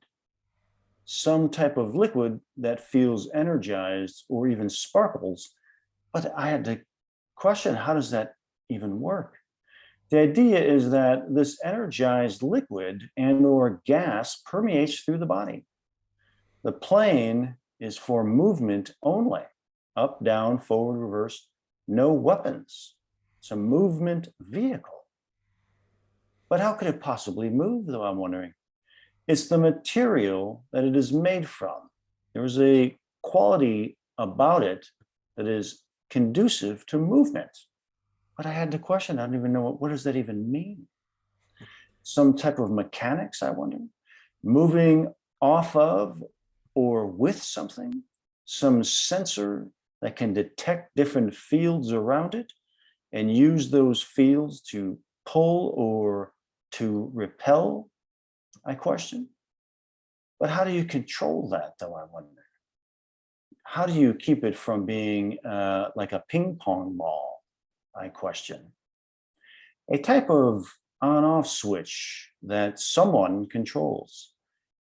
Speaker 3: some type of liquid that feels energized or even sparkles. But I had to question, how does that even work? The idea is that this energized liquid and or gas permeates through the body. The plane is for movement only, up, down, forward, reverse, no weapons. It's a movement vehicle. But how could it possibly move, though, I'm wondering? It's the material that it is made from. There's a quality about it that is conducive to movement. But I had to question, I don't even know, what does that even mean? Some type of mechanics, I wonder? Moving off of or with something? Some sensor that can detect different fields around it and use those fields to pull or to repel? I question. But how do you control that, though, I wonder? How do you keep it from being like a ping pong ball? I question. A type of on-off switch that someone controls.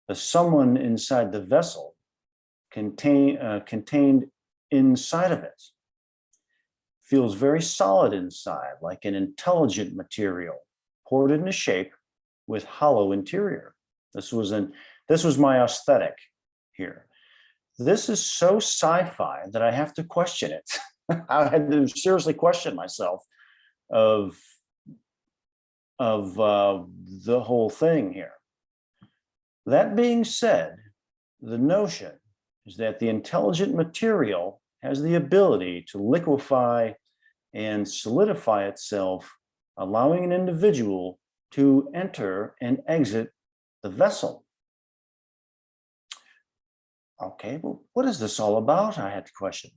Speaker 3: The someone inside the vessel contained inside of it feels very solid inside, like an intelligent material poured into shape with hollow interior. This was my aesthetic here. This is so sci-fi that I have to question it. I had to seriously question myself of the whole thing here. That being said, the notion is that the intelligent material has the ability to liquefy and solidify itself, allowing an individual to enter and exit the vessel. Okay, well, what is this all about? I had to question.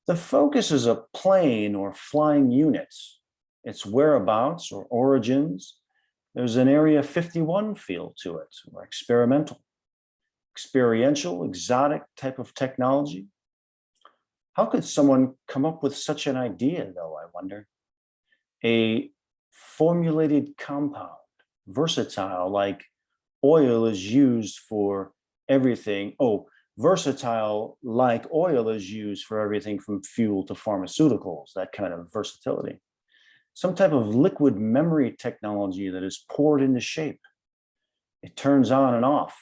Speaker 3: The focus is a plane or flying unit, its whereabouts or origins. There's an Area 51 feel to it, or experimental, experiential, exotic type of technology. How could someone come up with such an idea, though, I wonder? A formulated compound, versatile, like oil is used for everything. Oh, versatile, like oil is used for everything from fuel to pharmaceuticals, that kind of versatility. some type of liquid memory technology that is poured into shape. It turns on and off.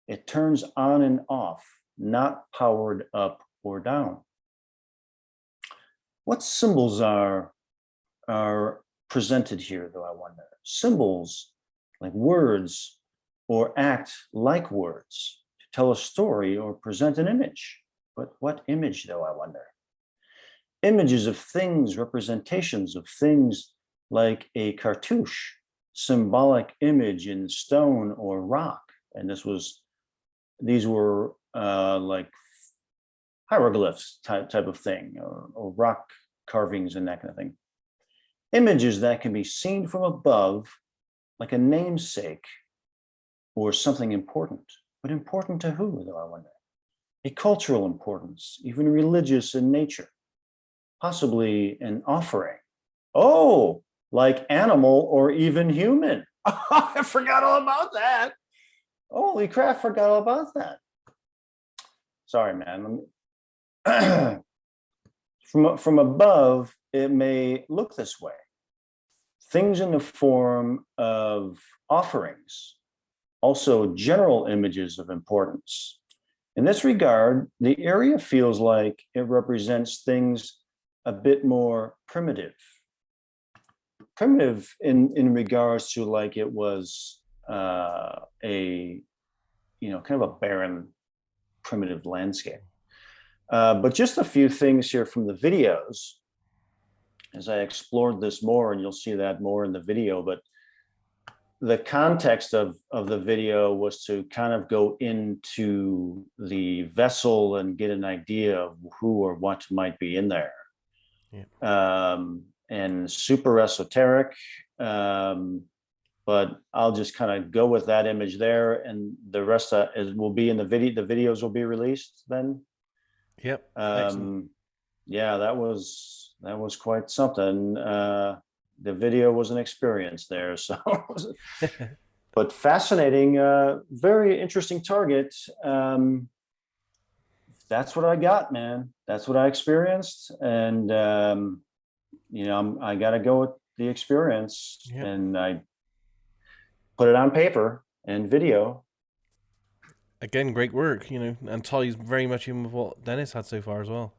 Speaker 3: It turns on and off, not powered up or down. What symbols are presented here, though, I wonder? Symbols like words or act like words to tell a story or present an image. But what image, though, I wonder? Images of things, representations of things like a cartouche, symbolic image in stone or rock. And these were like hieroglyphs type of thing, or rock carvings and that kind of thing. Images that can be seen from above, like a namesake or something important. But important to who, though, I wonder? A cultural importance, even religious in nature. Possibly an offering. Oh, like animal or even human. I forgot all about that. Holy crap, forgot all about that. Sorry, man. From above, it may look this way. Things in the form of offerings, also general images of importance. In this regard, the area feels like it represents things a bit more primitive. Primitive in regards to like it was a, kind of a barren, primitive landscape. But just a few things here from the videos as I explored this more, and you'll see that more in the video, but the context of the video was to kind of go into the vessel and get an idea of who or what might be in there. Yeah. And super esoteric, but I'll just kind of go with that image there, and the rest will be in the video. The videos will be released then.
Speaker 1: Yep.
Speaker 3: Yeah, that was quite something. The video was an experience there, so but fascinating, very interesting target. That's what I got, man. That's what I experienced, and I got to go with the experience. Yep. And I put it on paper and video.
Speaker 1: Again, great work, and ties very much in with what Dennis had so far as well.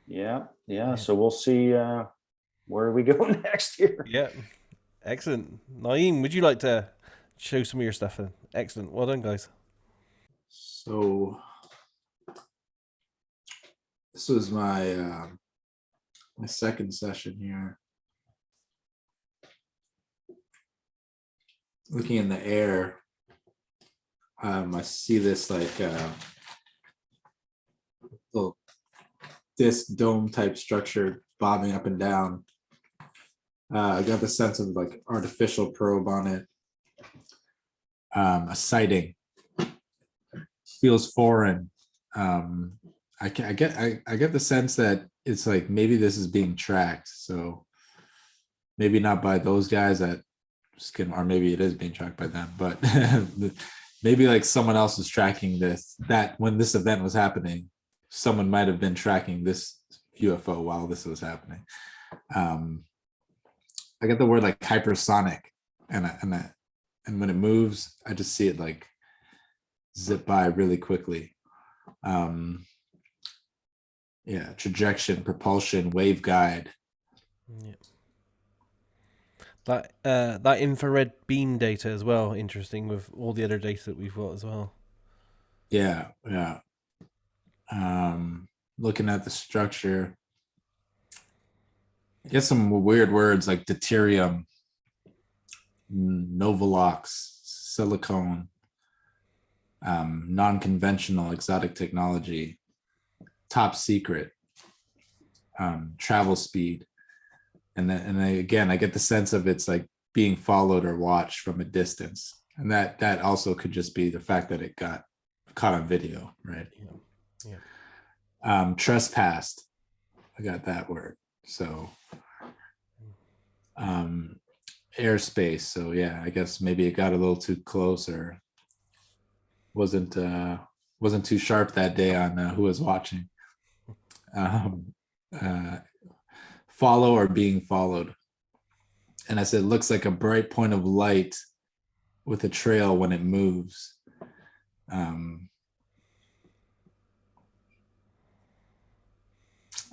Speaker 3: Yeah. So we'll see where we go next here.
Speaker 1: Yeah, excellent. Nyiam, would you like to show some of your stuff then? Excellent. Well done, guys.
Speaker 4: So this was my my second session here. Looking in the air, I see this like little disc dome type structure bobbing up and down. I got the sense of like artificial probe on it. A sighting. Feels foreign. I get the sense that it's like maybe this is being tracked. So maybe not by those guys at or maybe it is being tracked by them, but maybe like someone else is tracking this. That when this event was happening, someone might have been tracking this UFO while this was happening. I get the word like hypersonic, and when it moves, I just see it like zip by really quickly. Yeah, trajectory, propulsion, waveguide.
Speaker 1: Yeah. That infrared beam data as well, interesting with all the other data that we've got as well.
Speaker 4: Yeah. Looking at the structure, get some weird words like deuterium, novalox, silicone, non-conventional exotic technology, top secret, travel speed. And then again, I get the sense of it's like being followed or watched from a distance. And that also could just be the fact that it got caught on video, right? Yeah. Trespassed. I got that word. So airspace. So yeah, I guess maybe it got a little too close or wasn't too sharp that day on who was watching. Follow or being followed. And I said, looks like a bright point of light with a trail when it moves.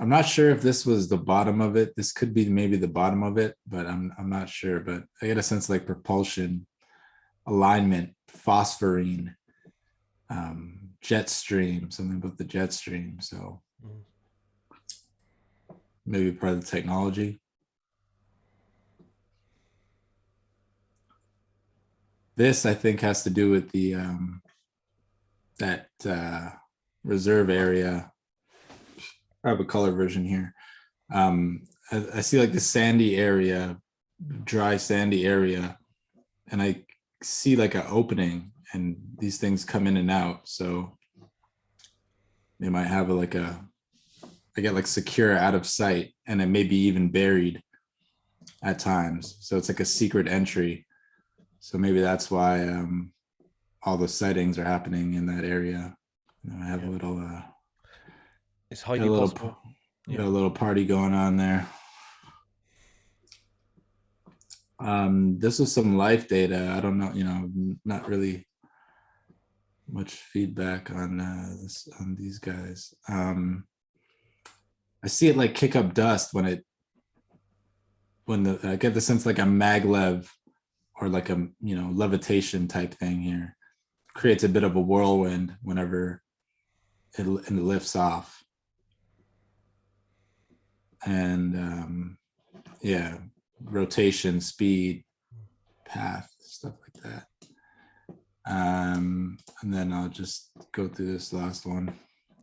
Speaker 4: I'm not sure if this was the bottom of it. This could be maybe the bottom of it, but I'm not sure. But I get a sense like propulsion, alignment, phosphorine, jet stream, something about the jet stream. So maybe part of the technology. This, I think, has to do with the that reserve area. I have a color version here. I see like the sandy area, dry sandy area, and I see like an opening, and these things come in and out. So they might have I get like secure out of sight, and it may be even buried at times. So it's like a secret entry. So maybe that's why all the sightings are happening in that area. I have a little
Speaker 1: It's highly possible.
Speaker 4: Got a little party going on there. This was some life data. I don't know, not really much feedback on on these guys. I see it like kick up dust when I get the sense like a maglev or like a levitation type thing here. Creates a bit of a whirlwind whenever it lifts off. And rotation, speed, path, stuff like that. And then I'll just go through this last one.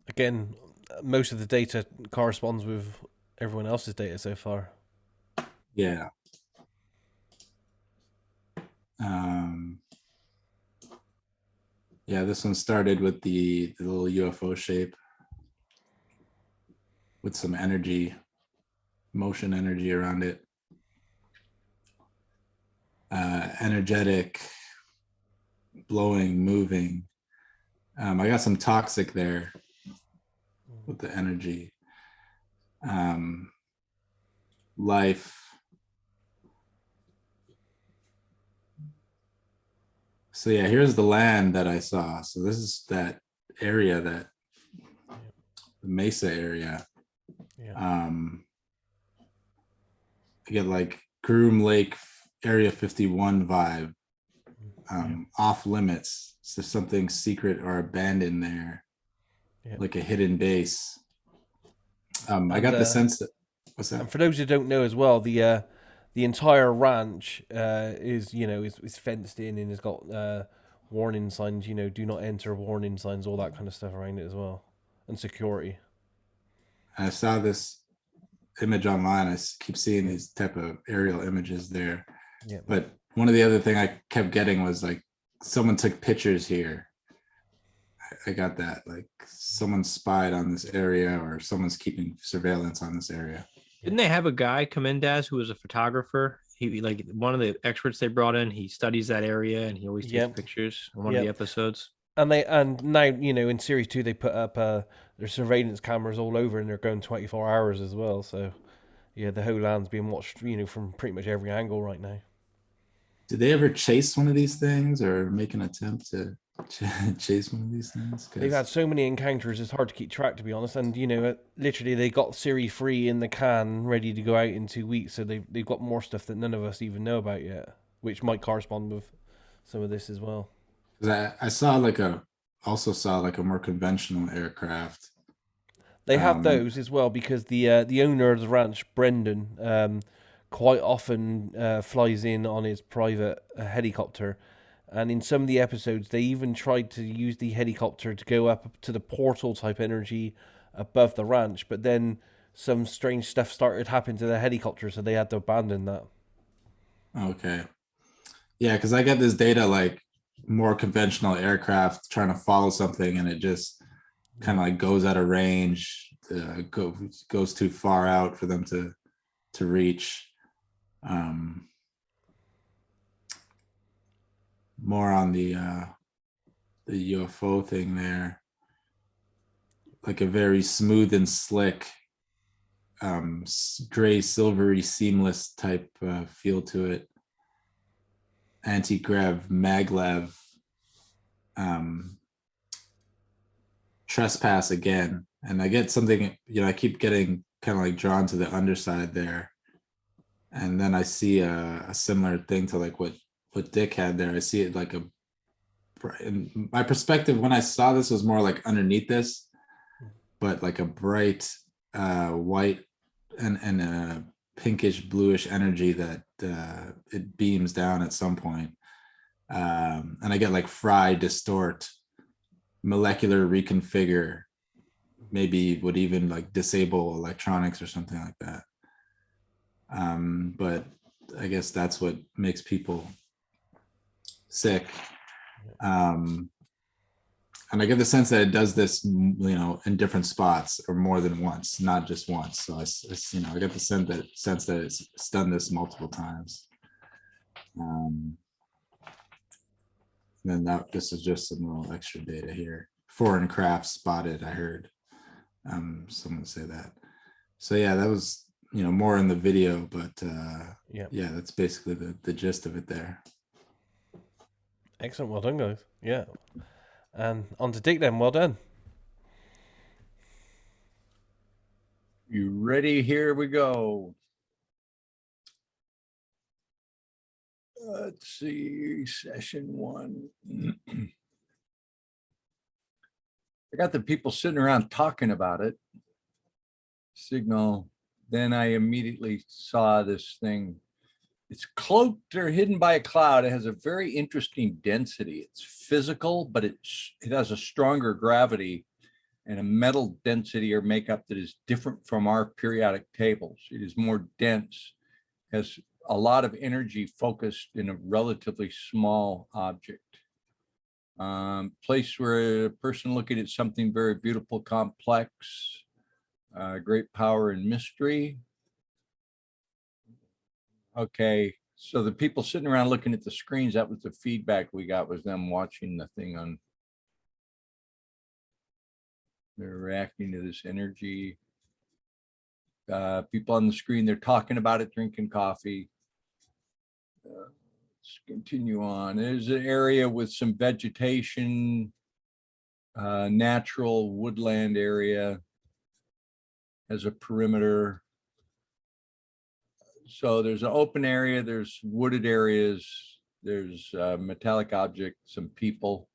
Speaker 1: Again, most of the data corresponds with everyone else's data so far.
Speaker 4: Yeah. This one started with the little UFO shape with some energy, motion energy around it. Energetic, blowing, moving. I got some toxic there with the energy. Life. So yeah, here's the land that I saw. So this is that area, the mesa area.
Speaker 1: Yeah.
Speaker 4: I get like Groom Lake Area 51 vibe. Off limits. So something secret or abandoned there. Yeah. Like a hidden base. I got the sense that. What's that?
Speaker 1: And for those who don't know as well, the entire ranch is fenced in and has got warning signs, do not enter warning signs, all that kind of stuff around it as well, and security.
Speaker 4: I saw this image online. I keep seeing these type of aerial images there. Yeah. But one of the other thing I kept getting was like someone took pictures here. I got that, like someone spied on this area or someone's keeping surveillance on this area.
Speaker 2: Didn't they have a guy come in, Daz, who was a photographer? He like one of the experts they brought in. He studies that area and he always takes pictures on one of the episodes.
Speaker 1: And now in series 2 they put up their surveillance cameras all over and they're going 24 hours as well. So yeah, the whole land's being watched from pretty much every angle right now.
Speaker 4: Did they ever chase one of these things or make an attempt to chase one of these things?
Speaker 1: They've had so many encounters, it's hard to keep track, to be honest. And literally they got series 3 in the can ready to go out in 2 weeks, so they've got more stuff that none of us even know about yet, which might correspond with some of this as well.
Speaker 4: I also saw like a more conventional aircraft.
Speaker 1: They have those as well, because the owner of the ranch, Brendan, quite often flies in on his private helicopter. And in some of the episodes, they even tried to use the helicopter to go up to the portal type energy above the ranch. But then some strange stuff started happening to the helicopter, so they had to abandon that.
Speaker 4: Okay. Yeah, because I get this data like more conventional aircraft trying to follow something, and it just kind of like goes out of range, goes too far out for them to reach. More on the UFO thing there, like a very smooth and slick gray, silvery, seamless type feel to it. Anti-grav, maglev, trespass again. And I get something, I keep getting kind of like drawn to the underside there. And then I see a similar thing to like what Dick had there. I see it like in my perspective, when I saw this, was more like underneath this, but like a bright white and a pinkish bluish energy that it beams down at some point. And I get like fry, distort, molecular reconfigure, maybe would even like disable electronics or something like that. But I guess that's what makes people sick. And I get the sense that it does this, in different spots or more than once, not just once. So I get the sense that it's done this multiple times. Then this is just some little extra data here. Foreign craft spotted, I heard someone say that. So yeah, that was more in the video, but yeah, that's basically the gist of it there.
Speaker 1: Excellent, well done, guys. Yeah, and on to Dick then. Well done.
Speaker 5: You ready? Here we go. Let's see, session 1. I got the people sitting around talking about it. Signal. Then I immediately saw this thing. It's cloaked or hidden by a cloud. It has a very interesting density. It's physical, but it has a stronger gravity and a metal density or makeup that is different from our periodic tables. It is more dense, has a lot of energy focused in a relatively small object. Place where a person looking at something very beautiful, complex, great power and mystery. Okay, so the people sitting around looking at the screens, that was the feedback we got, was them watching the thing on. They're reacting to this energy. People on the screen, they're talking about it, drinking coffee. Let's continue on. There's an area with some vegetation, natural woodland area as a perimeter. So there's an open area, there's wooded areas, there's a metallic object, some people.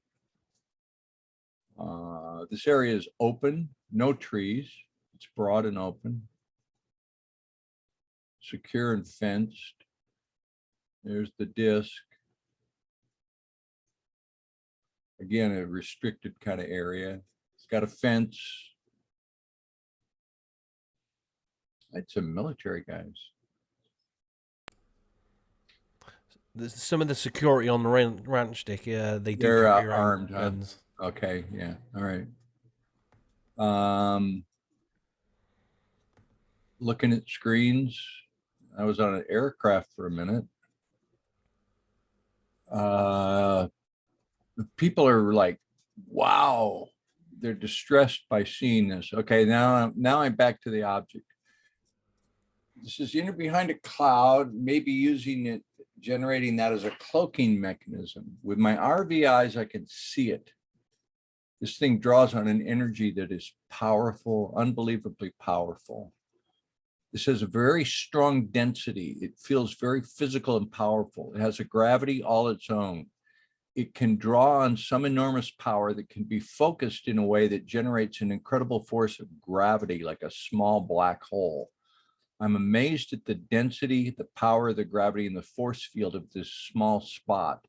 Speaker 5: This area is open, no trees. It's broad and open. Secure and fenced. There's the disc. Again, a restricted kind of area. It's got a fence. It's some military guys.
Speaker 1: Some of the security on the ranch, Dick, they do
Speaker 5: They're
Speaker 1: carry around
Speaker 5: armed,
Speaker 1: guns.
Speaker 5: Huh? Okay, yeah, all right. Looking at screens. I was on an aircraft for a minute. People are like, wow, they're distressed by seeing this. Okay, now I'm back to the object. This is behind a cloud, maybe using it, generating that as a cloaking mechanism. With my RV eyes, I can see it. This thing draws on an energy that is powerful, unbelievably powerful. This has a very strong density. It feels very physical and powerful. It has a gravity all its own. It can draw on some enormous power that can be focused in a way that generates an incredible force of gravity, like a small black hole. I'm amazed at the density, the power, the gravity, and the force field of this small spot.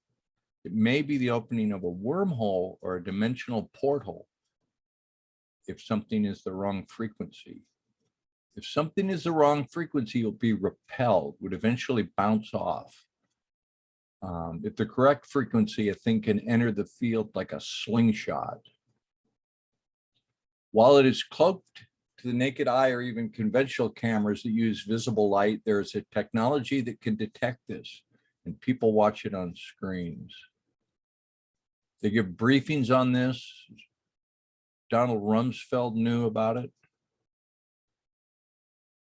Speaker 5: It may be the opening of a wormhole or a dimensional portal if something is the wrong frequency. If something is the wrong frequency, you'll be repelled, would eventually bounce off. If the correct frequency, a thing can enter the field like a slingshot. While it is cloaked to the naked eye or even conventional cameras that use visible light, there is a technology that can detect this, and people watch it on screens. They give briefings on this. Donald Rumsfeld knew about it.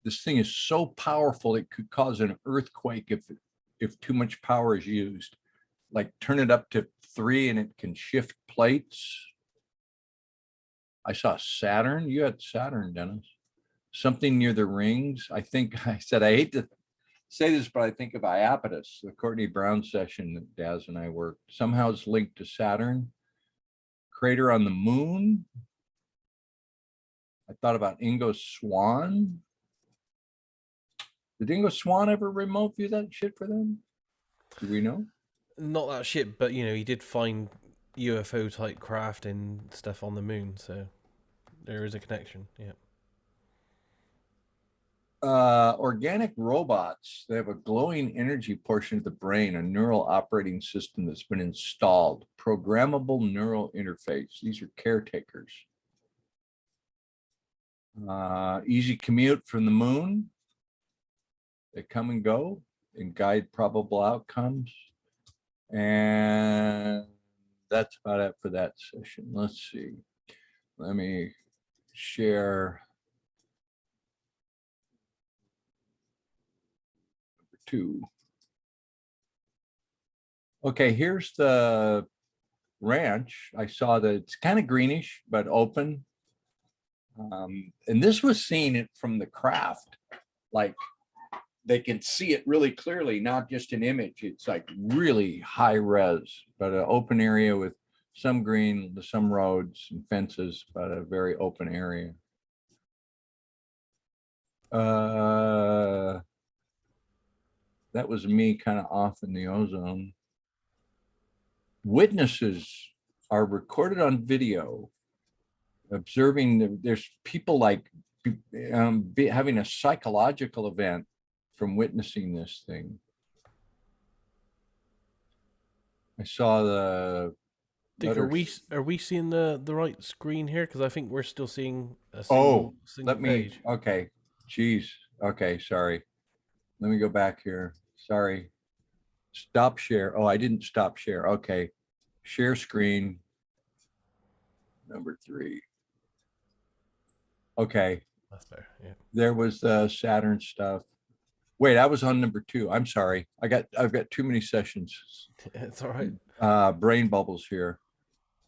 Speaker 5: This thing is so powerful it could cause an earthquake if too much power is used. Like turn it up to 3 and it can shift plates. I saw Saturn. You had Saturn, Dennis. Something near the rings. I think I said, I hate to say this, but I think of Iapetus, the Courtney Brown session that Daz and I worked. Somehow it's linked to Saturn. Crater on the moon. I thought about Ingo Swann. Did Ingo Swann ever remote view that shit for them? Do we know?
Speaker 1: Not that shit, but you know, he did find UFO type craft and stuff on the moon, so there is a connection. Yeah.
Speaker 5: Organic robots. They have a glowing energy portion of the brain, a neural operating system that's been installed. Programmable neural interface. These are caretakers. Easy commute from the moon. They come and go and guide probable outcomes. And that's about it for that session. Let's see. Let me share number 2. Okay, here's the ranch. I saw that it's kind of greenish, but open. And this was seen it from the craft, like they can see it really clearly, not just an image. It's like really high res, but an open area with some green, some roads and fences, but a very open area. That was me kind of off in the ozone. Witnesses are recorded on video, observing. There's people like having a psychological event from witnessing this thing. I saw the.
Speaker 1: Dick, are we seeing the right screen here? Because I think we're still seeing a
Speaker 5: Oh,
Speaker 1: single
Speaker 5: let me.
Speaker 1: page.
Speaker 5: Okay, geez. Okay, sorry. Let me go back here. Sorry. Stop share. Oh, I didn't stop share. Okay, share screen. Number 3. Okay.
Speaker 1: That's better. Yeah.
Speaker 5: There was the Saturn stuff. Wait, I was on number 2. I'm sorry. I've got too many sessions.
Speaker 1: It's all right.
Speaker 5: Brain bubbles here.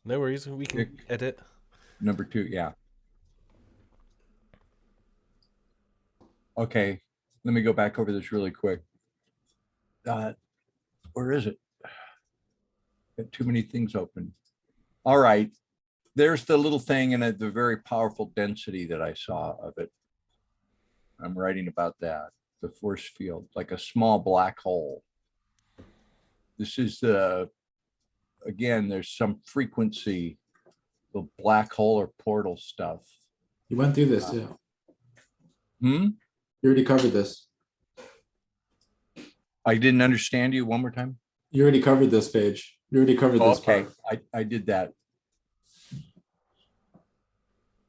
Speaker 1: No worries. We can edit.
Speaker 5: Number 2, yeah. Okay, let me go back over this really quick. Where is it? Got too many things open. All right, there's the little thing and the very powerful density that I saw of it. I'm writing about that. The force field, like a small black hole. This is again, there's some frequency, the black hole or portal stuff.
Speaker 6: You went through this, yeah.
Speaker 5: You
Speaker 6: already covered this.
Speaker 5: I didn't understand you. One more time.
Speaker 6: You already covered this page. You already covered this
Speaker 5: Okay,
Speaker 6: part.
Speaker 5: I did that.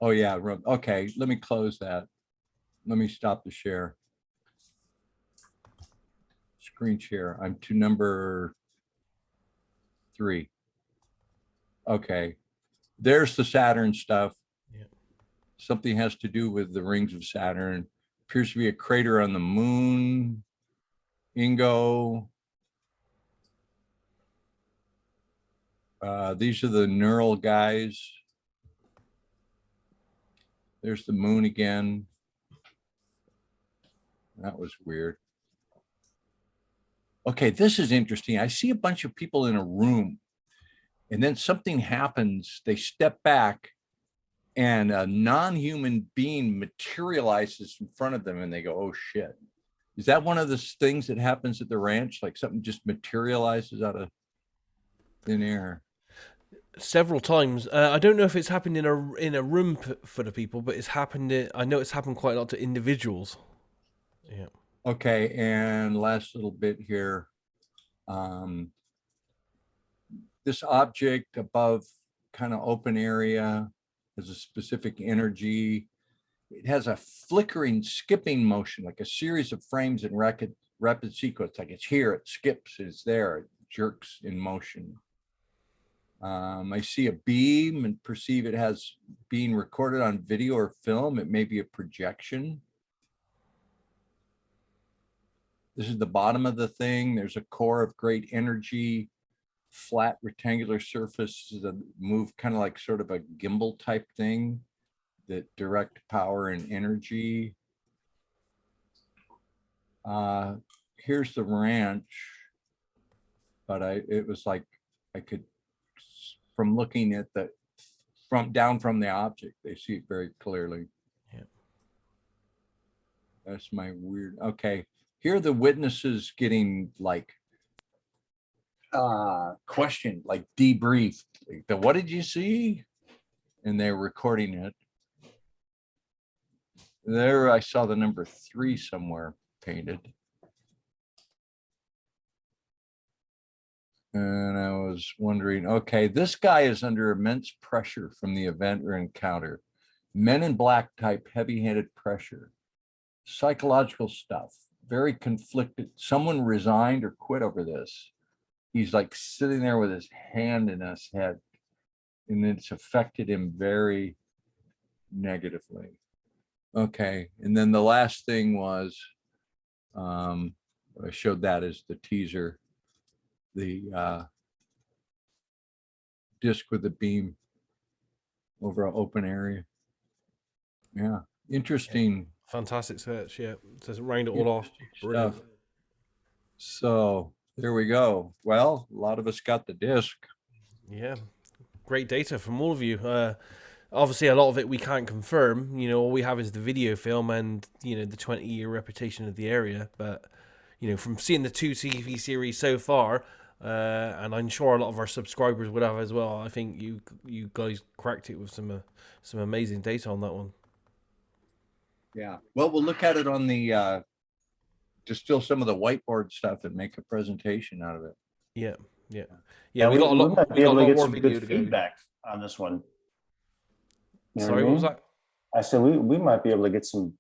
Speaker 5: Oh yeah, okay, let me close that. Let me stop the share. Screen share. I'm to number 3. Okay, there's the Saturn stuff.
Speaker 1: Yeah.
Speaker 5: Something has to do with the rings of Saturn. Appears to be a crater on the moon. Ingo. These are the neural guys. There's the moon again. That was weird. Okay, this is interesting. I see a bunch of people in a room and then something happens. They step back and a non-human being materializes in front of them and they go, oh shit. Is that one of the things that happens at the ranch? Like something just materializes out of thin air?
Speaker 1: Several times. I don't know if it's happened in a room for the people, but it's happened. I know it's happened quite a lot to individuals. Yeah.
Speaker 5: Okay, and last little bit here. This object above kind of open area has a specific energy. It has a flickering skipping motion, like a series of frames in rapid sequence. Like it's here, it skips, it's there, it jerks in motion. I see a beam and perceive it has being recorded on video or film. It may be a projection. This is the bottom of the thing. There's a core of great energy, flat rectangular surface that move kind of like sort of a gimbal type thing that direct power and energy. Here's the ranch, but it was like I could, from looking at the down from the object, they see it very clearly.
Speaker 1: Yeah.
Speaker 5: That's my weird. Okay, here are the witnesses getting like questioned, like debriefed. Like, what did you see? And they're recording it. There, I saw the number 3 somewhere painted. And I was wondering, okay, this guy is under immense pressure from the event or encounter. Men in black type, heavy-handed pressure. Psychological stuff, very conflicted. Someone resigned or quit over this. He's like sitting there with his hand in his head, and it's affected him very negatively. Okay, and then the last thing was, I showed that as the teaser, the disc with the beam over an open area. Yeah, interesting.
Speaker 1: Fantastic search, yeah. Just round it all off. Brilliant.
Speaker 5: Stuff. So there we go. Well, a lot of us got the disc.
Speaker 1: Yeah, great data from all of you. Obviously, a lot of it we can't confirm. You know, all we have is the video film and, you know, the 20-year reputation of the area. But, you know, from seeing the 2 TV series so far, and I'm sure a lot of our subscribers would have as well, I think you guys cracked it with some amazing data on that one.
Speaker 5: Yeah. Well, we'll look at it on the distill some of the whiteboard stuff and make a presentation out of it.
Speaker 1: Yeah. We
Speaker 3: we
Speaker 1: got a lot.
Speaker 3: might
Speaker 1: We
Speaker 3: be
Speaker 1: got a
Speaker 3: able to
Speaker 1: lot
Speaker 3: get
Speaker 1: more
Speaker 3: some
Speaker 1: video
Speaker 3: good
Speaker 1: to go.
Speaker 3: feedback on this one. You know
Speaker 1: Sorry,
Speaker 3: I
Speaker 1: what was
Speaker 3: mean?
Speaker 1: that?
Speaker 3: I said we might be able to get some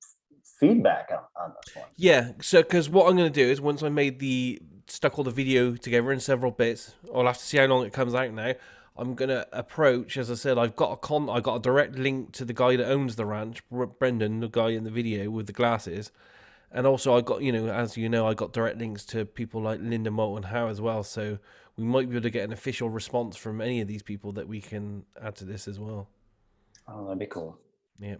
Speaker 3: feedback on this one.
Speaker 1: Yeah, so because what I'm going to do is once I stuck all the video together in several bits, I'll have to see how long it comes out now. I'm going to approach, as I said, I've got a direct link to the guy that owns the ranch, Brendan, the guy in the video with the glasses. And also I got, you know, as you know, I got direct links to people like Linda Moulton Howe as well. So we might be able to get an official response from any of these people that we can add to this as well.
Speaker 3: Oh, that'd be cool.
Speaker 1: Yeah.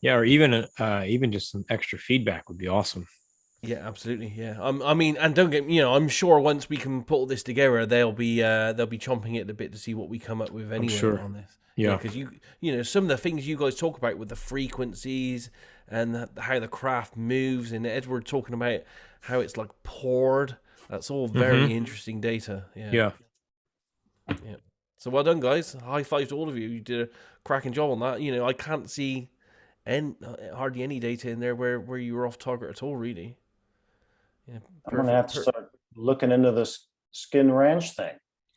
Speaker 2: Yeah, or even just some extra feedback would be awesome.
Speaker 1: Yeah, absolutely. Yeah, I mean, and don't get, you know, I'm sure once we can put all this together, they'll be chomping at the bit to see what we come up with anyway
Speaker 2: sure.
Speaker 1: on this.
Speaker 2: Yeah,
Speaker 1: because you know, some of the things you guys talk about with the frequencies and how the craft moves, and Edward talking about how it's like poured. That's all very interesting data. Yeah. So well done, guys. High five to all of you. You did a cracking job on that. You know, I can't see hardly any data in there where you were off target at all, really. Yeah,
Speaker 3: I'm gonna have to start looking into this Skin Ranch thing.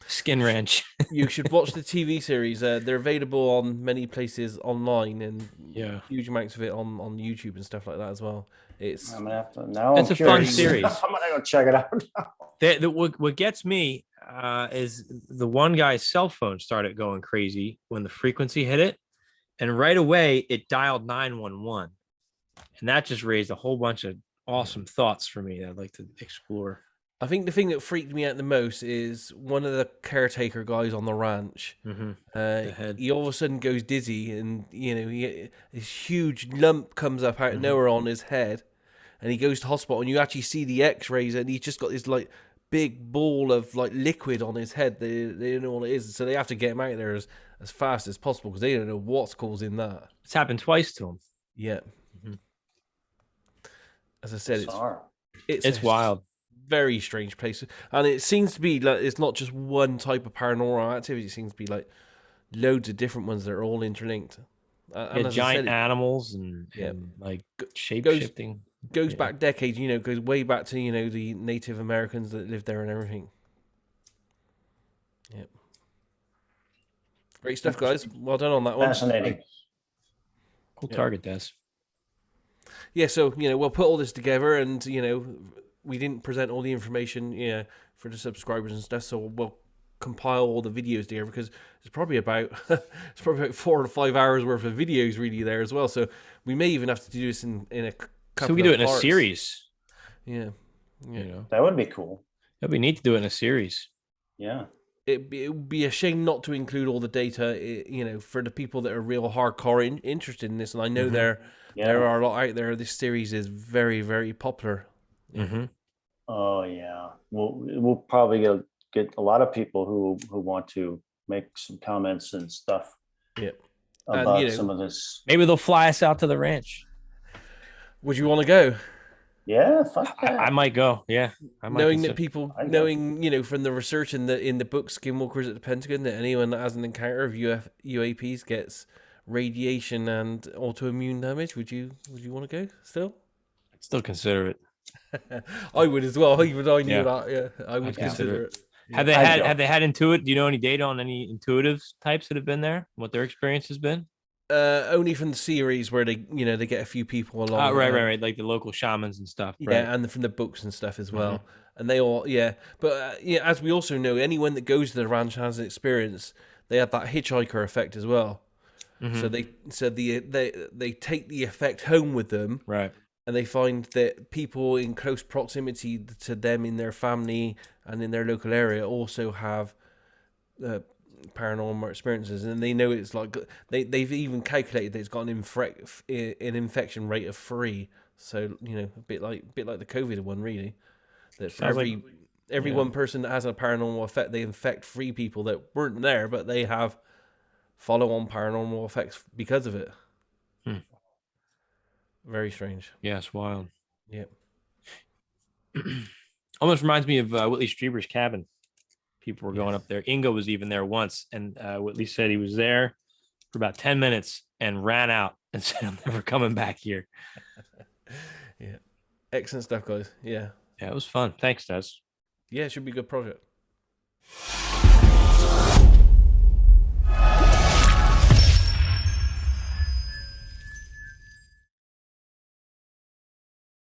Speaker 2: Skin Ranch.
Speaker 1: You should watch the TV series. They're available on many places online, and huge amounts of it on YouTube and stuff like that as well. It's
Speaker 3: I'm gonna have to now.
Speaker 2: It's
Speaker 3: I'm
Speaker 2: a fun
Speaker 3: curious.
Speaker 2: series.
Speaker 3: I'm gonna go check it out.
Speaker 2: What gets me is the one guy's cell phone started going crazy when the frequency hit it, and right away it dialed 911, and that just raised a whole bunch of awesome thoughts for me that I'd like to explore.
Speaker 1: I think the thing that freaked me out the most is one of the caretaker guys on the ranch. He all of a sudden goes dizzy, and you know, this huge lump comes up out of nowhere on his head, and he goes to hospital. And you actually see the X-rays, and he's just got this like big ball of like liquid on his head. They don't know what it is, so they have to get him out of there as fast as possible because they don't know what's causing that.
Speaker 2: It's happened twice to him.
Speaker 1: Yeah. As I said,
Speaker 2: it's wild.
Speaker 1: Very strange place, and it seems to be like it's not just one type of paranormal activity. It seems to be like loads of different ones that are all interlinked. And
Speaker 2: giant animals and like shape shifting.
Speaker 1: Goes back decades, you know, goes way back to, you know, the Native Americans that lived there and everything. Yep. Great stuff, guys. Well done on that one.
Speaker 3: Fascinating.
Speaker 2: Cool target, Des.
Speaker 1: Yeah, so, you know, we'll put all this together, and, you know, we didn't present all the information, for the subscribers and stuff, so we'll compile all the videos there, because it's probably about 4 to 5 hours worth of videos really there as well. So we may even have to do this in a couple
Speaker 2: So we do it in
Speaker 1: parts.
Speaker 2: a series.
Speaker 1: Yeah.
Speaker 2: You know,
Speaker 3: That would be cool.
Speaker 2: that'd be neat to do it in a series.
Speaker 3: Yeah.
Speaker 1: It would be a shame not to include all the data, you know, for the people that are real hardcore interested in this. And I know
Speaker 2: Mhm.
Speaker 1: there
Speaker 3: Yeah.
Speaker 1: are a lot out there. This series is very, very popular.
Speaker 2: Mm-hmm.
Speaker 3: Oh yeah. We'll probably get a lot of people who want to make some comments and stuff
Speaker 1: Yeah.
Speaker 3: about
Speaker 1: you know,
Speaker 3: some of this.
Speaker 2: Maybe they'll fly us out to the ranch.
Speaker 1: Would you want to go?
Speaker 3: Yeah, fuck yeah.
Speaker 2: I might go. Yeah, I might.
Speaker 1: Knowing that
Speaker 2: consider-
Speaker 1: people,
Speaker 3: I know.
Speaker 1: knowing, you know, from the research in the book Skinwalkers at the Pentagon, that anyone that has an encounter of UAPs gets radiation and autoimmune damage. Would you want to go still?
Speaker 2: I'd still consider it.
Speaker 1: I would as well. Even I knew
Speaker 2: Yeah.
Speaker 1: that. Yeah, I would
Speaker 2: I'd consider
Speaker 1: consider it.
Speaker 2: Have they
Speaker 3: I'd
Speaker 2: had
Speaker 3: go.
Speaker 2: have they had intuit? Do you know any data on any intuitive types that have been there? What their experience has been?
Speaker 1: Only from the series where they, you know, they get a few people along.
Speaker 2: Right. Like the local shamans and stuff.
Speaker 1: Yeah,
Speaker 2: Right.
Speaker 1: and from the books and stuff as well. And they all, yeah. But yeah, as we also know, anyone that goes to the ranch has an experience. They have that hitchhiker effect as well.
Speaker 2: Mhm.
Speaker 1: So they take the effect home with them,
Speaker 2: Right.
Speaker 1: and they find that people in close proximity to them in their family and in their local area also have paranormal experiences, and they know it's like they've even calculated that it's got an infection rate of 3. So, you know, a bit like the COVID one, really. That for
Speaker 2: Sounds like-
Speaker 1: every
Speaker 2: yeah.
Speaker 1: one person that has a paranormal effect, they infect 3 people that weren't there, but they have follow-on paranormal effects because of it. Very strange.
Speaker 2: Yeah, it's wild.
Speaker 1: Yep.
Speaker 2: Almost reminds me of Whitley Strieber's cabin. People were going up there. Ingo was even there once, and Whitley said he was there for about 10 minutes and ran out and said, "I'm never coming back here."
Speaker 1: Yeah. Excellent stuff, guys. Yeah.
Speaker 2: Yeah, it was fun. Thanks, Des.
Speaker 1: Yeah, it should be a good project.